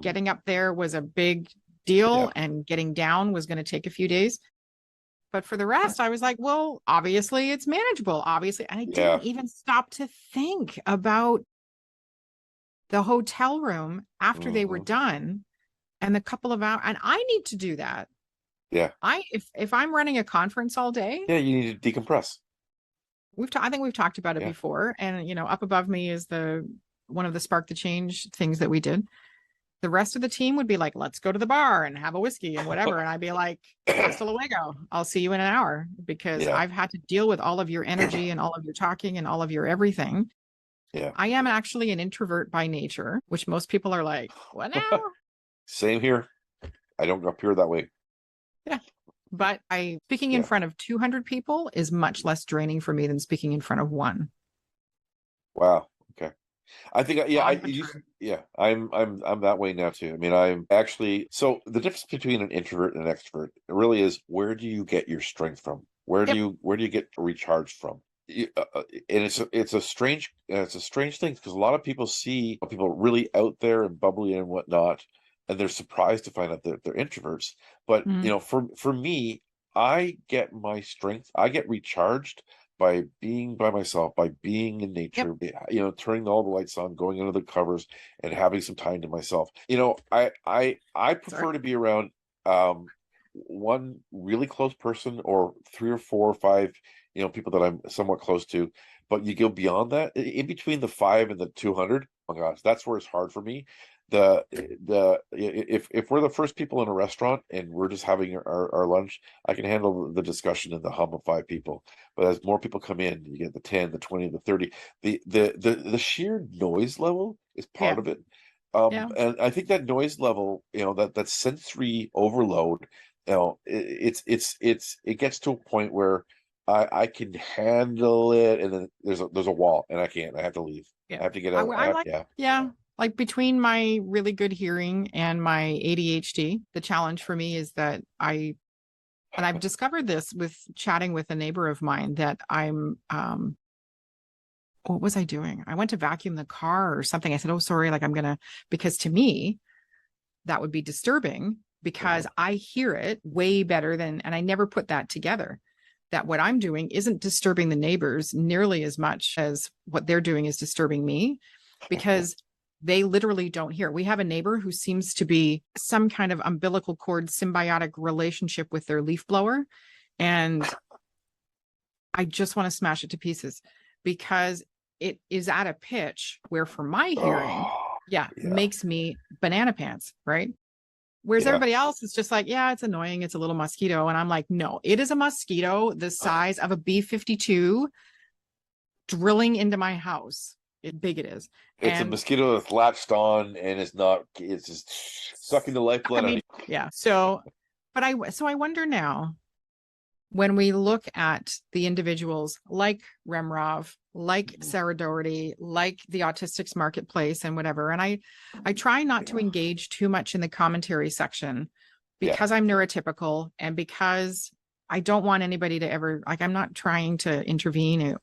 getting up there was a big deal, and getting down was going to take a few days. But for the rest, I was like, well, obviously it's manageable. Obviously. And I didn't even stop to think about the hotel room after they were done, and the couple of hours. And I need to do that. Yeah. If I'm running a conference all day. Yeah, you need to decompress. I think we've talked about it before. And up above me is one of the Spark the Change things that we did. The rest of the team would be like, let's go to the bar and have a whiskey and whatever. And I'd be like, hasta luego. I'll see you in an hour, because I've had to deal with all of your energy and all of your talking and all of your everything. Yeah. I am actually an introvert by nature, which most people are like, what now? Same here. I don't appear that way. Yeah. But speaking in front of 200 people is much less draining for me than speaking in front of one. Wow. Okay. I think, I'm that way now too. I mean, I'm actually, so the difference between an introvert and an extrovert really is, where do you get your strength from? Where do you get recharged from? And it's a strange thing, because a lot of people see people really out there and bubbly and whatnot, and they're surprised to find out that they're introverts. But for me, I get my strength, I get recharged by being by myself, by being in nature, turning all the lights on, going under the covers, and having some time to myself. I prefer to be around one really close person, or 3 or 4 or 5, people that I'm somewhat close to. But you go beyond that, in between the 5 and the 200. Oh my gosh, that's where it's hard for me. If we're the first people in a restaurant and we're just having our lunch, I can handle the discussion and the hum of 5 people. But as more people come in, you get the 10, the 20, the 30. The sheer noise level is part of it. And I think that noise level, that sensory overload, it gets to a point where I can handle it, and then there's a wall, and I can't. I have to leave. I have to get out. Like between my really good hearing and my ADHD, the challenge for me is that I've discovered this with chatting with a neighbor of mine, that I'm, what was I doing? I went to vacuum the car or something. I said, oh, sorry. Like because to me, that would be disturbing, because I hear it way better and I never put that together, that what I'm doing isn't disturbing the neighbors nearly as much as what they're doing is disturbing me, because they literally don't hear. We have a neighbor who seems to be some kind of umbilical cord symbiotic relationship with their leaf blower. And I just want to smash it to pieces, because it is at a pitch where, for my hearing, makes me banana pants, right? Whereas everybody else is just like, yeah, it's annoying. It's a little mosquito. And I'm like, no, it is a mosquito the size of a B-52 drilling into my house. Big it is. It's a mosquito that's latched on, and it's just sucking the lifeblood out of you. Yeah. So, But I wonder now, when we look at the individuals like Remrov, like Sarah Doherty, like the Autistics Marketplace and whatever, and I try not to engage too much in the commentary section because I'm neurotypical and because I don't want anybody to ever, like, I'm not trying to intervene.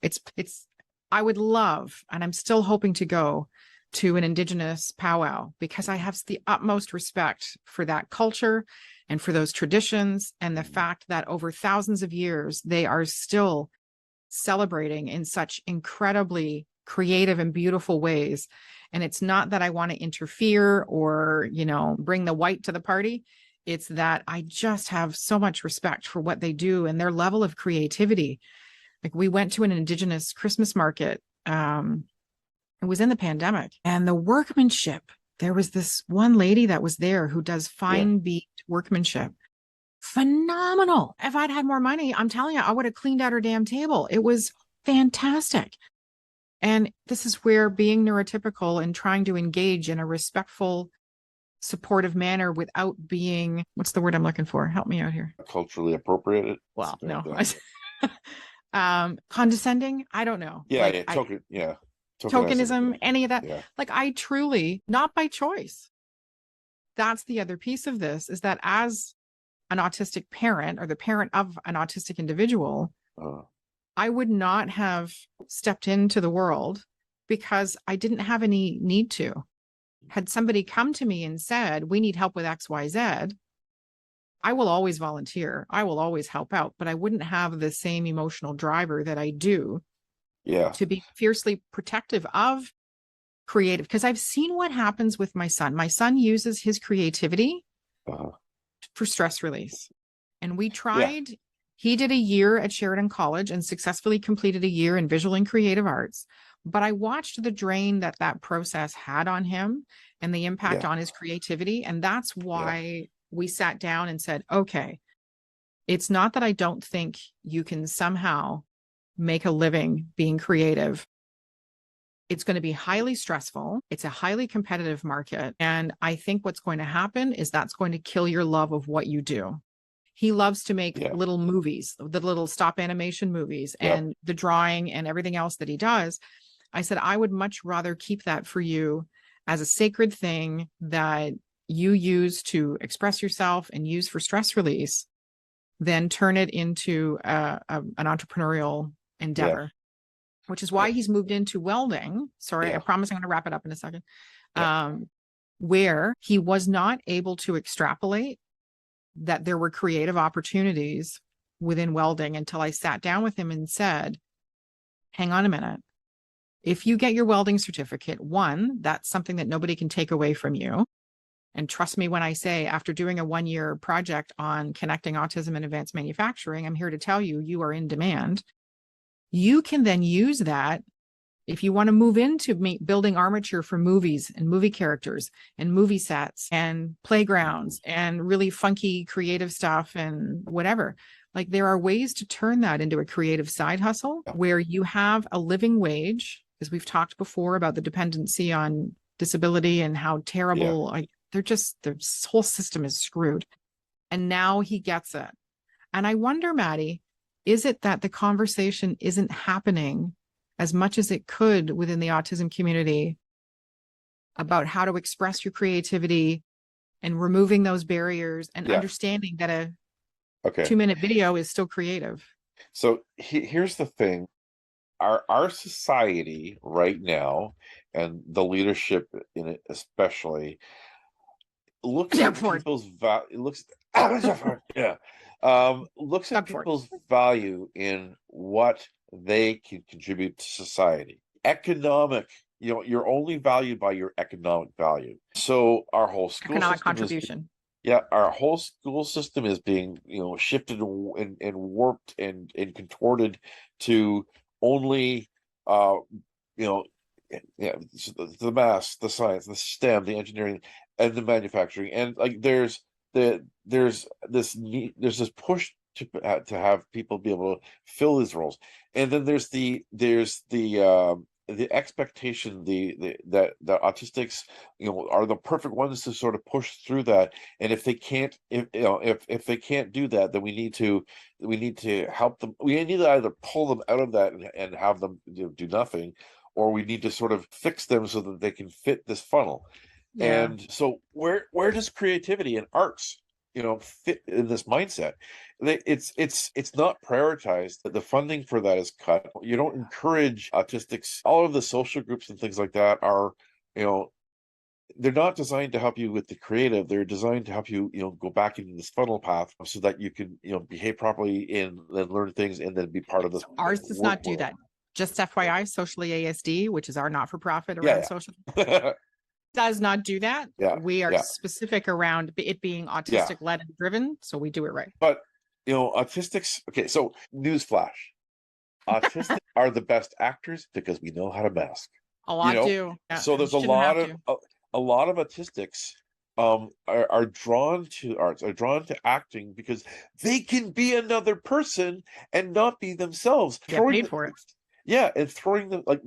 I would love, and I'm still hoping to go to an Indigenous powwow because I have the utmost respect for that culture and for those traditions, and the fact that over thousands of years, they are still celebrating in such incredibly creative and beautiful ways. And it's not that I want to interfere or, bring the white to the party. It's that I just have so much respect for what they do and their level of creativity. Like, we went to an Indigenous Christmas market. It was in the pandemic, and the workmanship, there was this one lady that was there who does fine bead workmanship. Phenomenal. If I'd had more money, I'm telling you, I would have cleaned out her damn table. It was fantastic. And this is where being neurotypical and trying to engage in a respectful, supportive manner without being, what's the word I'm looking for? Help me out here. Culturally appropriated. Well, no. Condescending. I don't know. Tokenism, any of that. Yeah. Like, I truly, not by choice. That's the other piece of this, is that as an autistic parent or the parent of an autistic individual, I would not have stepped into the world because I didn't have any need to. Had somebody come to me and said, we need help with XYZ, I will always volunteer. I will always help out, but I wouldn't have the same emotional driver that I do to be fiercely protective of creative. Because I've seen what happens with my son. My son uses his creativity for stress release. And we tried, he did a year at Sheridan College and successfully completed a year in visual and creative arts. But I watched the drain that process had on him and the impact on his creativity. And that's why we sat down and said, okay, it's not that I don't think you can somehow make a living being creative. It's going to be highly stressful. It's a highly competitive market. And I think what's going to happen is that's going to kill your love of what you do. He loves to make little movies, the little stop animation movies and the drawing and everything else that he does. I said, I would much rather keep that for you as a sacred thing that you use to express yourself and use for stress release than turn it into an entrepreneurial endeavor, which is why he's moved into welding. Sorry, I promise I'm going to wrap it up in a second. Where he was not able to extrapolate that there were creative opportunities within welding until I sat down with him and said, hang on a minute. If you get your welding certificate, one, that's something that nobody can take away from you. And trust me when I say, after doing a 1-year project on connecting autism and advanced manufacturing, I'm here to tell you, you are in demand. You can then use that if you want to move into building armature for movies and movie characters and movie sets and playgrounds and really funky creative stuff and whatever. Like, there are ways to turn that into a creative side hustle where you have a living wage, because we've talked before about the dependency on disability and how terrible, the whole system is screwed. And now he gets it. And I wonder, Maddy, is it that the conversation isn't happening as much as it could within the autism community about how to express your creativity and removing those barriers and understanding that a 2-minute video is still creative? So here's the thing. Our society right now, and the leadership in it especially, looks at people's looks at people's value in what they can contribute to society. Economic, you're only valued by your economic value. So our whole school economic system contribution. Our whole school system is being, shifted and warped and contorted to only, the math, the science, the STEM, the engineering, and the manufacturing, and like there's this push to have people be able to fill these roles, and then there's the the expectation, that autistics, are the perfect ones to sort of push through that. And if they can't, if they can't do that, then we need to help them. We need to either pull them out of that and have them do nothing, or we need to sort of fix them so that they can fit this funnel. Yeah. And so where does creativity and arts, fit in this mindset? It's not prioritized. The funding for that is cut. You don't encourage autistics. All of the social groups and things like that are, they're not designed to help you with the creative. They're designed to help you, go back into this funnel path so that you can, behave properly and then learn things and then be part of this. Ours does not do that. Just FYI, Socially ASD, which is our not-for-profit around social, does not do that. We are specific around it being autistic led and driven, so we do it right. But autistics, okay, so newsflash. Autistics are the best actors because we know how to mask. A lot do. Yeah, so there's a lot of autistics are drawn to arts, are drawn to acting because they can be another person and not be themselves. Get paid for it. Yeah, and throwing them like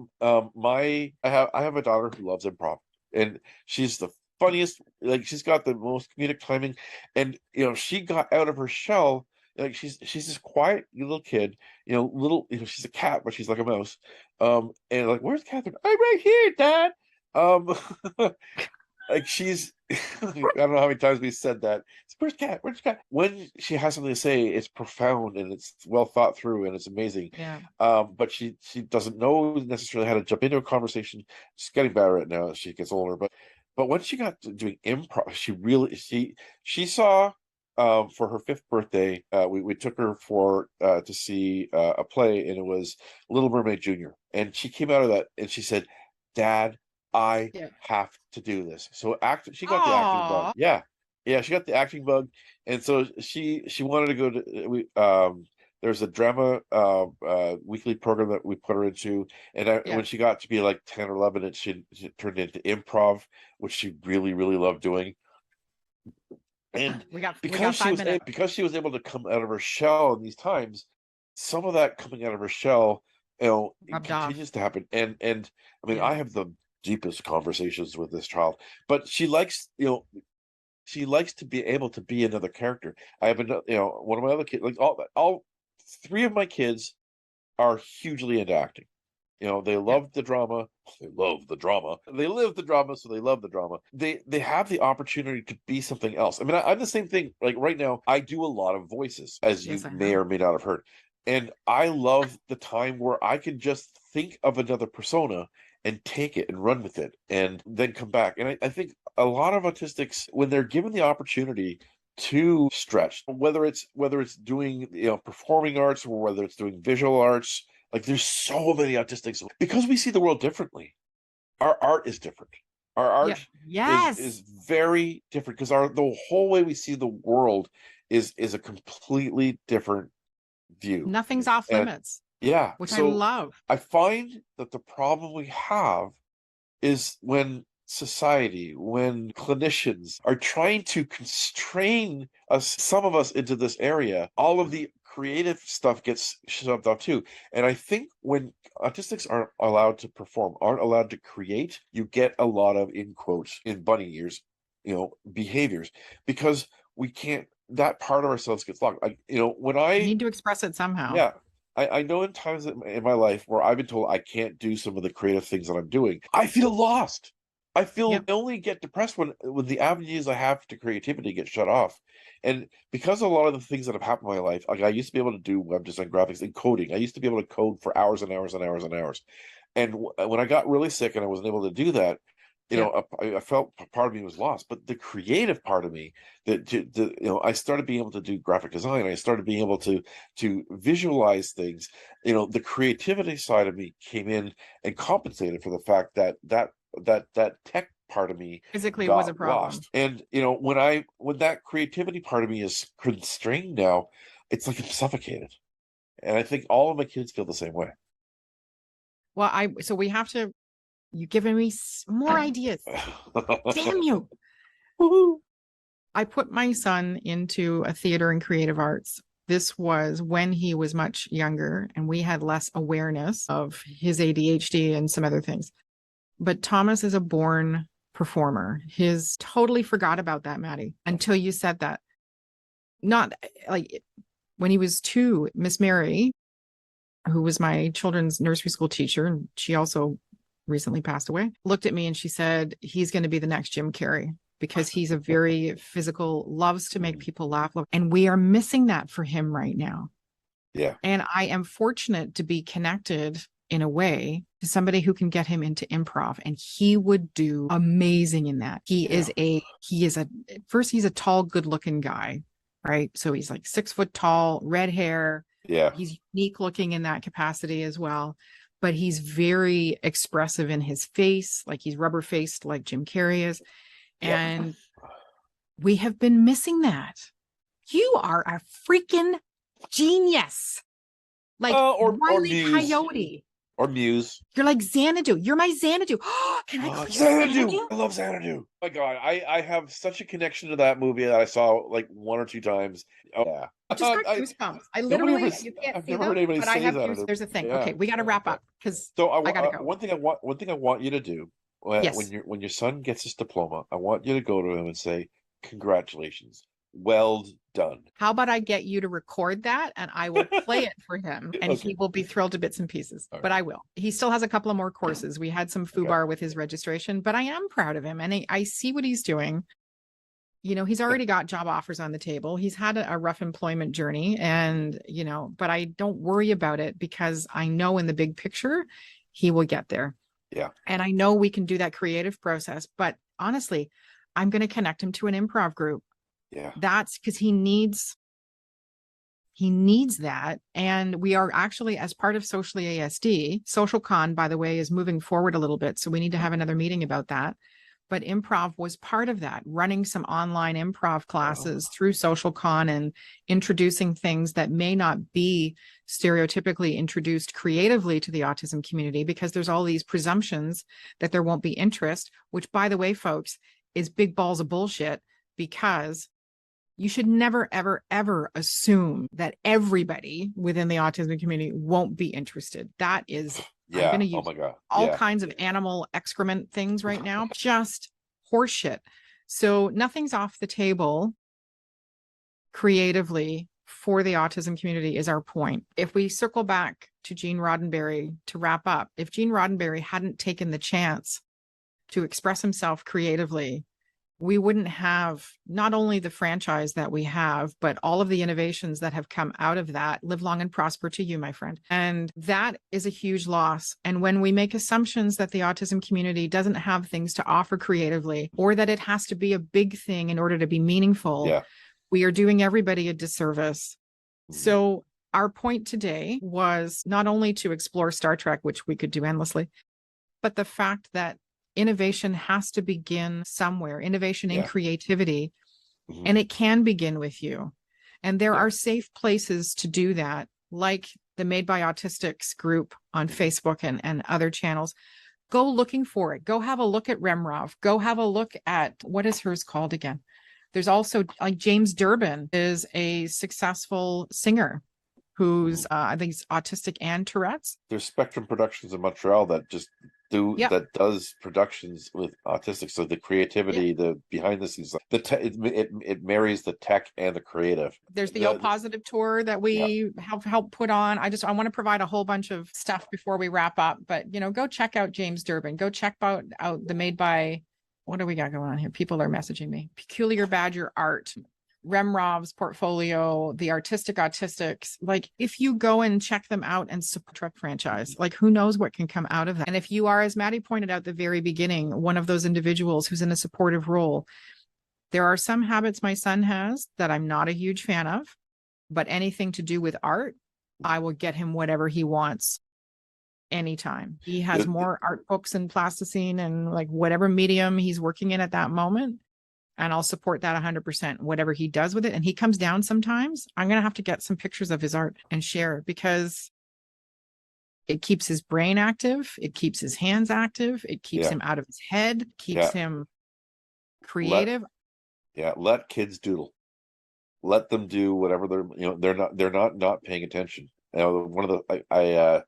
I have a daughter who loves improv, and she's the funniest. Like, she's got the most comedic timing, and she got out of her shell. Like, she's this quiet little kid, she's a cat, but she's like a mouse. And like, where's Catherine? I'm right here, Dad. Like, she's I don't know how many times we said that. Where's Cat? Where's Cat? When she has something to say, it's profound and it's well thought through and it's amazing. Yeah. But she doesn't know necessarily how to jump into a conversation. She's getting better at it now as she gets older. But when she got to doing improv, she saw, for her 5th birthday, we took her to see a play, and it was Little Mermaid Junior. And she came out of that and she said, "Dad, I have to do this." So she got the acting bug. Yeah, she got the acting bug, and so she wanted to go to there's a drama weekly program that we put her into, and when she got to be like 10 or 11, she turned into improv, which she really, really loved doing. And because she was able to come out of her shell in these times, some of that coming out of her shell, continues to happen. And I mean, I have the deepest conversations with this child, but she likes to be able to be another character. I have one of my other kids, like all 3 of my kids are hugely into acting. They love the drama. They love the drama. They live the drama, so they love the drama. They have the opportunity to be something else. I mean, I'm the same thing. Like, right now, I do a lot of voices, as you may or may not have heard. And I love the time where I can just think of another persona and take it and run with it and then come back. And I think a lot of autistics, when they're given the opportunity to stretch, whether it's doing performing arts or whether it's doing visual arts, like, there's so many autistics because we see the world differently. Our art is different. Our art is very different because the whole way we see the world is a completely different view. Nothing's off limits. Yeah, which I love. I find that the problem we have is when society, when clinicians are trying to constrain some of us into this area, all of the creative stuff gets shoved off too. And I think when autistics aren't allowed to perform, aren't allowed to create, you get a lot of, in quotes, in bunny ears, behaviors, because we can't. That part of ourselves gets locked. When I need to express it somehow. Yeah. I know in times in my life where I've been told I can't do some of the creative things that I'm doing, I feel lost. I only get depressed when the avenues I have to creativity get shut off. And because a lot of the things that have happened in my life, like, I used to be able to do web design, graphics, and coding. I used to be able to code for hours and hours and hours and hours. And when I got really sick and I wasn't able to do that, I felt part of me was lost. But the creative part of me, I started being able to do graphic design. I started being able to visualize things. The creativity side of me came in and compensated for the fact that tech part of me physically was a problem. Lost. And when that creativity part of me is constrained now, it's like I'm suffocated. And I think all of my kids feel the same way. Well, so we have to. You're giving me more ideas. Damn you. Woo-hoo. I put my son into a theater and creative arts This was when he was much younger and we had less awareness of his ADHD and some other things. But Thomas is a born performer. His totally forgot about that, Maddy, until you said that. Not like when he was 2, Miss Mary, who was my children's nursery school teacher, and she also recently passed away, looked at me and she said, he's going to be the next Jim Carrey because he's a very physical, loves to make people laugh. And we are missing that for him right now. Yeah. And I am fortunate to be connected in a way to somebody who can get him into improv, and he would do amazing in that. He's a tall, good looking guy, right? So he's like 6 foot tall, red hair. Yeah. He's unique looking in that capacity as well, but he's very expressive in his face. Like he's rubber faced like Jim Carrey is. And we have been missing that. You are a freaking genius. Like Wile E. Coyote. Or Muse. You're like Xanadu. You're my Xanadu. Can I call you Xanadu? I love Xanadu. Oh my God. I have such a connection to that movie that I saw like 1 or 2 times. Oh yeah. I just got goosebumps. I literally, you can't I've see never them, heard anybody but I say have Xanadu. There's a thing. Yeah. Okay, we got to wrap up because So I gotta go. One thing I want you to do when your son gets his diploma, I want you to go to him and say, "Congratulations, well done." How about I get you to record that and I will play it for him and Okay. he will be thrilled to bits and pieces. All right. But I will. He still has a couple of more courses. We had some FUBAR with his registration, but I am proud of him and I see what he's doing. You know, he's already got job offers on the table. He's had a rough employment journey and, you know, but I don't worry about it because I know in the big picture, he will get there. Yeah. And I know we can do that creative process, but honestly, I'm going to connect him to an improv group. Yeah. That's because he needs that. And we are actually, as part of Socially ASD, Social Con, by the way, is moving forward a little bit. So we need to have another meeting about that. But improv was part of that, running some online improv classes through Social Con and introducing things that may not be stereotypically introduced creatively to the autism community, because there's all these presumptions that there won't be interest, which, by the way, folks, is big balls of bullshit, because you should never, ever, ever assume that everybody within the autism community won't be interested. That is, I'm going to use all kinds of animal excrement things right now, just horseshit. So nothing's off the table creatively for the autism community is our point. If we circle back to Gene Roddenberry to wrap up, if Gene Roddenberry hadn't taken the chance to express himself creatively, we wouldn't have not only the franchise that we have, but all of the innovations that have come out of that. Live long and prosper to you, my friend. And that is a huge loss. And when we make assumptions that the autism community doesn't have things to offer creatively, or that it has to be a big thing in order to be meaningful, we are doing everybody a disservice. So our point today was not only to explore Star Trek, which we could do endlessly, but the fact that innovation has to begin somewhere, innovation in creativity, and it can begin with you. And there are safe places to do that, like the Made by Autistics group on Facebook and other channels. Go looking for it. Go have a look at Remrov. Go have a look at, what is hers called again? There's also, like, James Durbin is a successful singer who's, I think he's autistic and Tourette's. There's Spectrum Productions in Montreal that just that does productions with autistic. So the creativity, the behind the scenes, it marries the tech and the creative. There's the O Positive tour that we help put on. I want to provide a whole bunch of stuff before we wrap up, but go check out James Durbin. Go check out the Made by, what do we got going on here? People are messaging me. Peculiar Badger Art, Remrov's portfolio, the Autistics. Like, if you go and check them out and support Truck franchise, like, who knows what can come out of that. And if you are, as Maddy pointed out at the very beginning, one of those individuals who's in a supportive role, there are some habits my son has that I'm not a huge fan of, but anything to do with art, I will get him whatever he wants anytime. He has more art books and plasticine and like whatever medium he's working in at that moment. And I'll support that 100%, whatever he does with it. And he comes down sometimes, I'm going to have to get some pictures of his art and share, because it keeps his brain active. It keeps his hands active. It keeps him out of his head, keeps him creative. Let kids doodle. let them do whatever they're not paying attention. One of the I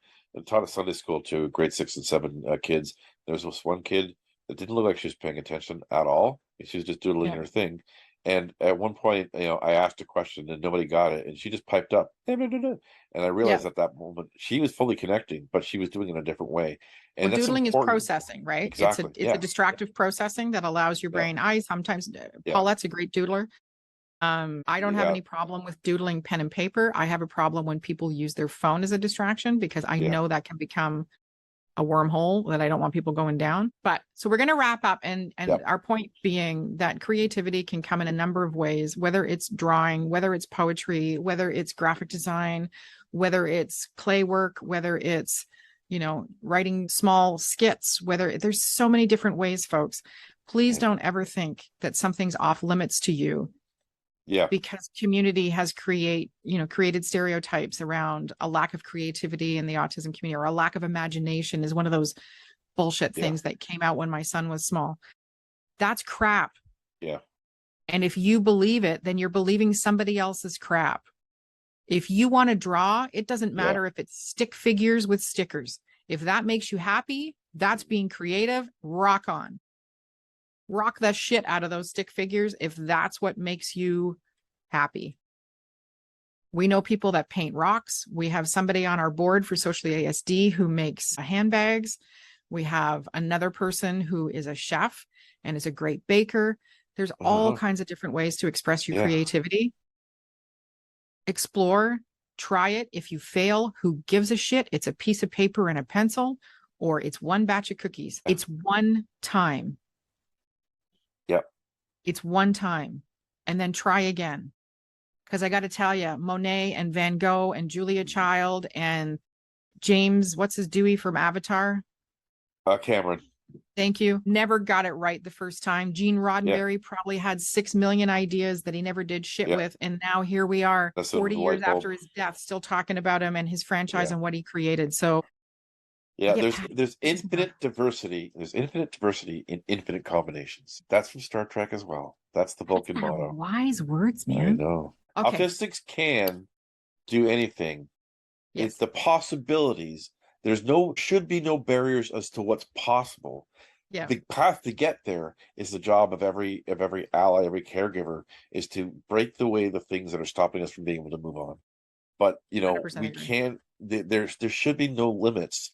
taught a Sunday school to grade 6 and 7 kids. There was this one kid that didn't look like she was paying attention at all. She was just doing her thing. And at one point, I asked a question and nobody got it, and she just piped up. And I realized at that moment she was fully connecting, but she was doing it in a different way. And well, doodling important. is processing, right? Exactly. It's a distractive processing that allows your brain. I sometimes Paulette's a great doodler. I don't have any problem with doodling pen and paper. I have a problem when people use their phone as a distraction, because I know that can become a wormhole that I don't want people going down. But so we're going to wrap up, and our point being that creativity can come in a number of ways, whether it's drawing, whether it's poetry, whether it's graphic design, whether it's play work, whether it's, writing small skits, whether there's so many different ways, folks. Please don't ever think that something's off limits to you. Yeah. Because community has created stereotypes around a lack of creativity in the autism community, or a lack of imagination is one of those bullshit things that came out when my son was small. That's crap. Yeah. And if you believe it, then you're believing somebody else's crap. If you want to draw, it doesn't matter if it's stick figures with stickers. If that makes you happy, that's being creative. Rock on. Rock the shit out of those stick figures if that's what makes you happy. We know people that paint rocks. We have somebody on our board for Socially ASD who makes handbags. We have another person who is a chef and is a great baker. There's all kinds of different ways to express your creativity. Explore, try it. If you fail, who gives a shit? It's a piece of paper and a pencil, or it's one batch of cookies. It's one time. Yep. It's one time, and then try again. Because I got to tell you, Monet and Van Gogh and Julia Child and James, what's his Dewey from Avatar? Cameron. Thank you. Never got it right the first time. Gene Roddenberry probably had 6 million ideas that he never did shit with. And now here we are 40 years after his death, still talking about him and his franchise and what he created. So there's infinite diversity. There's infinite diversity in infinite combinations. That's from Star Trek as well. That's the Vulcan motto. Wise words, man. I know. Okay. Autistics can do anything. It's the possibilities. Should be no barriers as to what's possible. Yeah. The path to get there is the job of every ally, every caregiver, is to break the things that are stopping us from being able to move on. But we can't. There should be no limits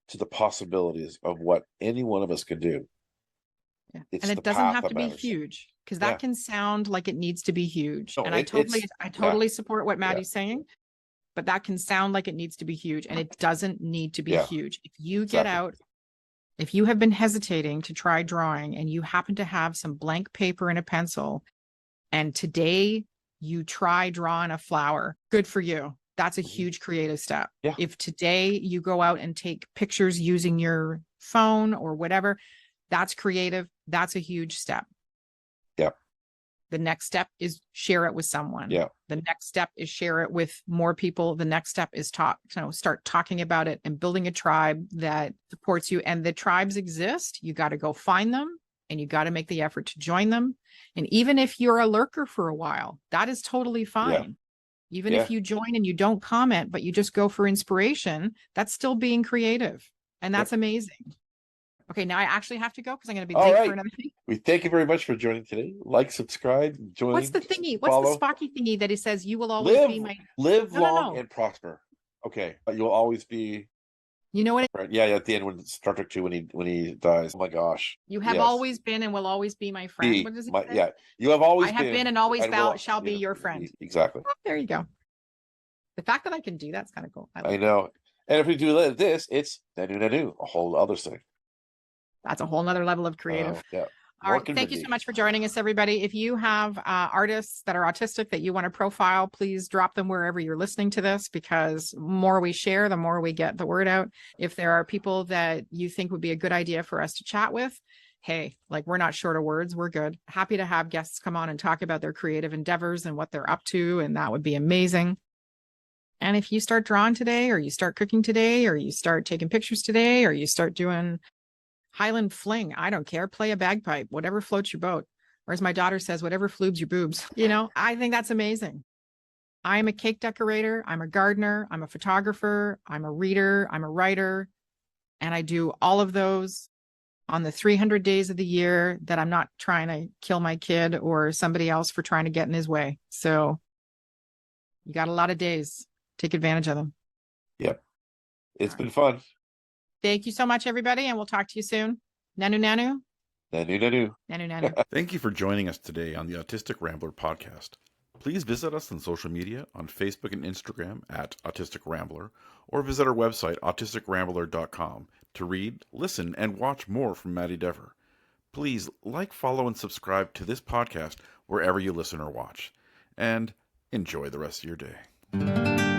to the possibilities of what any one of us can do. Yeah. And it doesn't have to be huge, because that can sound like it needs to be huge. No, and I totally support what Maddy's saying, but that can sound like it needs to be huge, and it doesn't need to be huge. If you get out, if you have been hesitating to try drawing and you happen to have some blank paper and a pencil, and today you try drawing a flower, good for you. That's a huge creative step. Yeah. If today you go out and take pictures using your phone or whatever, that's creative. That's a huge step. Yep. The next step is share it with someone. Yeah. The next step is share it with more people. The next step is start talking about it and building a tribe that supports you. And the tribes exist. You got to go find them, and you got to make the effort to join them. And even if you're a lurker for a while, that is totally fine. Yeah. Even if you join and you don't comment, but you just go for inspiration, that's still being creative. And that's amazing. Okay, now I actually have to go because I'm going to be late for another thing. We thank you very much for joining today. Like, subscribe, join. What's the thingy? What's the Spocky thingy that he says, you will always be my... Live long and prosper. Okay, but you'll always be... You know what? Yeah, at the end when Star Trek 2 when he dies. Oh my gosh. You have always been and will always be my friend. What does it say? Yeah, you have always been. I have been and always shall be your friend. Exactly. Oh, there you go. The fact that I can do that's kind of cool. I know. And if we do this, it's a whole other thing. That's a whole nother level of creative. Yeah. All right. Thank you so much for joining us, everybody. If you have artists that are autistic that you want to profile, please drop them wherever you're listening to this, because the more we share, the more we get the word out. If there are people that you think would be a good idea for us to chat with, hey, we're not short of words. We're good. Happy to have guests come on and talk about their creative endeavors and what they're up to. And that would be amazing. And if you start drawing today, or you start cooking today, or you start taking pictures today, or you start doing Highland fling, I don't care. Play a bagpipe, whatever floats your boat. Or as my daughter says, whatever floobs your boobs. You know, I think that's amazing. I'm a cake decorator. I'm a gardener. I'm a photographer. I'm a reader. I'm a writer. And I do all of those on the 300 days of the year that I'm not trying to kill my kid or somebody else for trying to get in his way. So you got a lot of days. Take advantage of them. Yep. It's been fun. Thank you so much, everybody. And we'll talk to you soon. Nanu, nanu. Nanu, nanu. Nanu, nanu. Thank you for joining us today on the Autistic Rambler podcast. Please visit us on social media on Facebook and Instagram at Autistic Rambler, or visit our website, autisticrambler.com, to read, listen, and watch more from Maddy Dever. Please like, follow, and subscribe to this podcast wherever you listen or watch. And enjoy the rest of your day.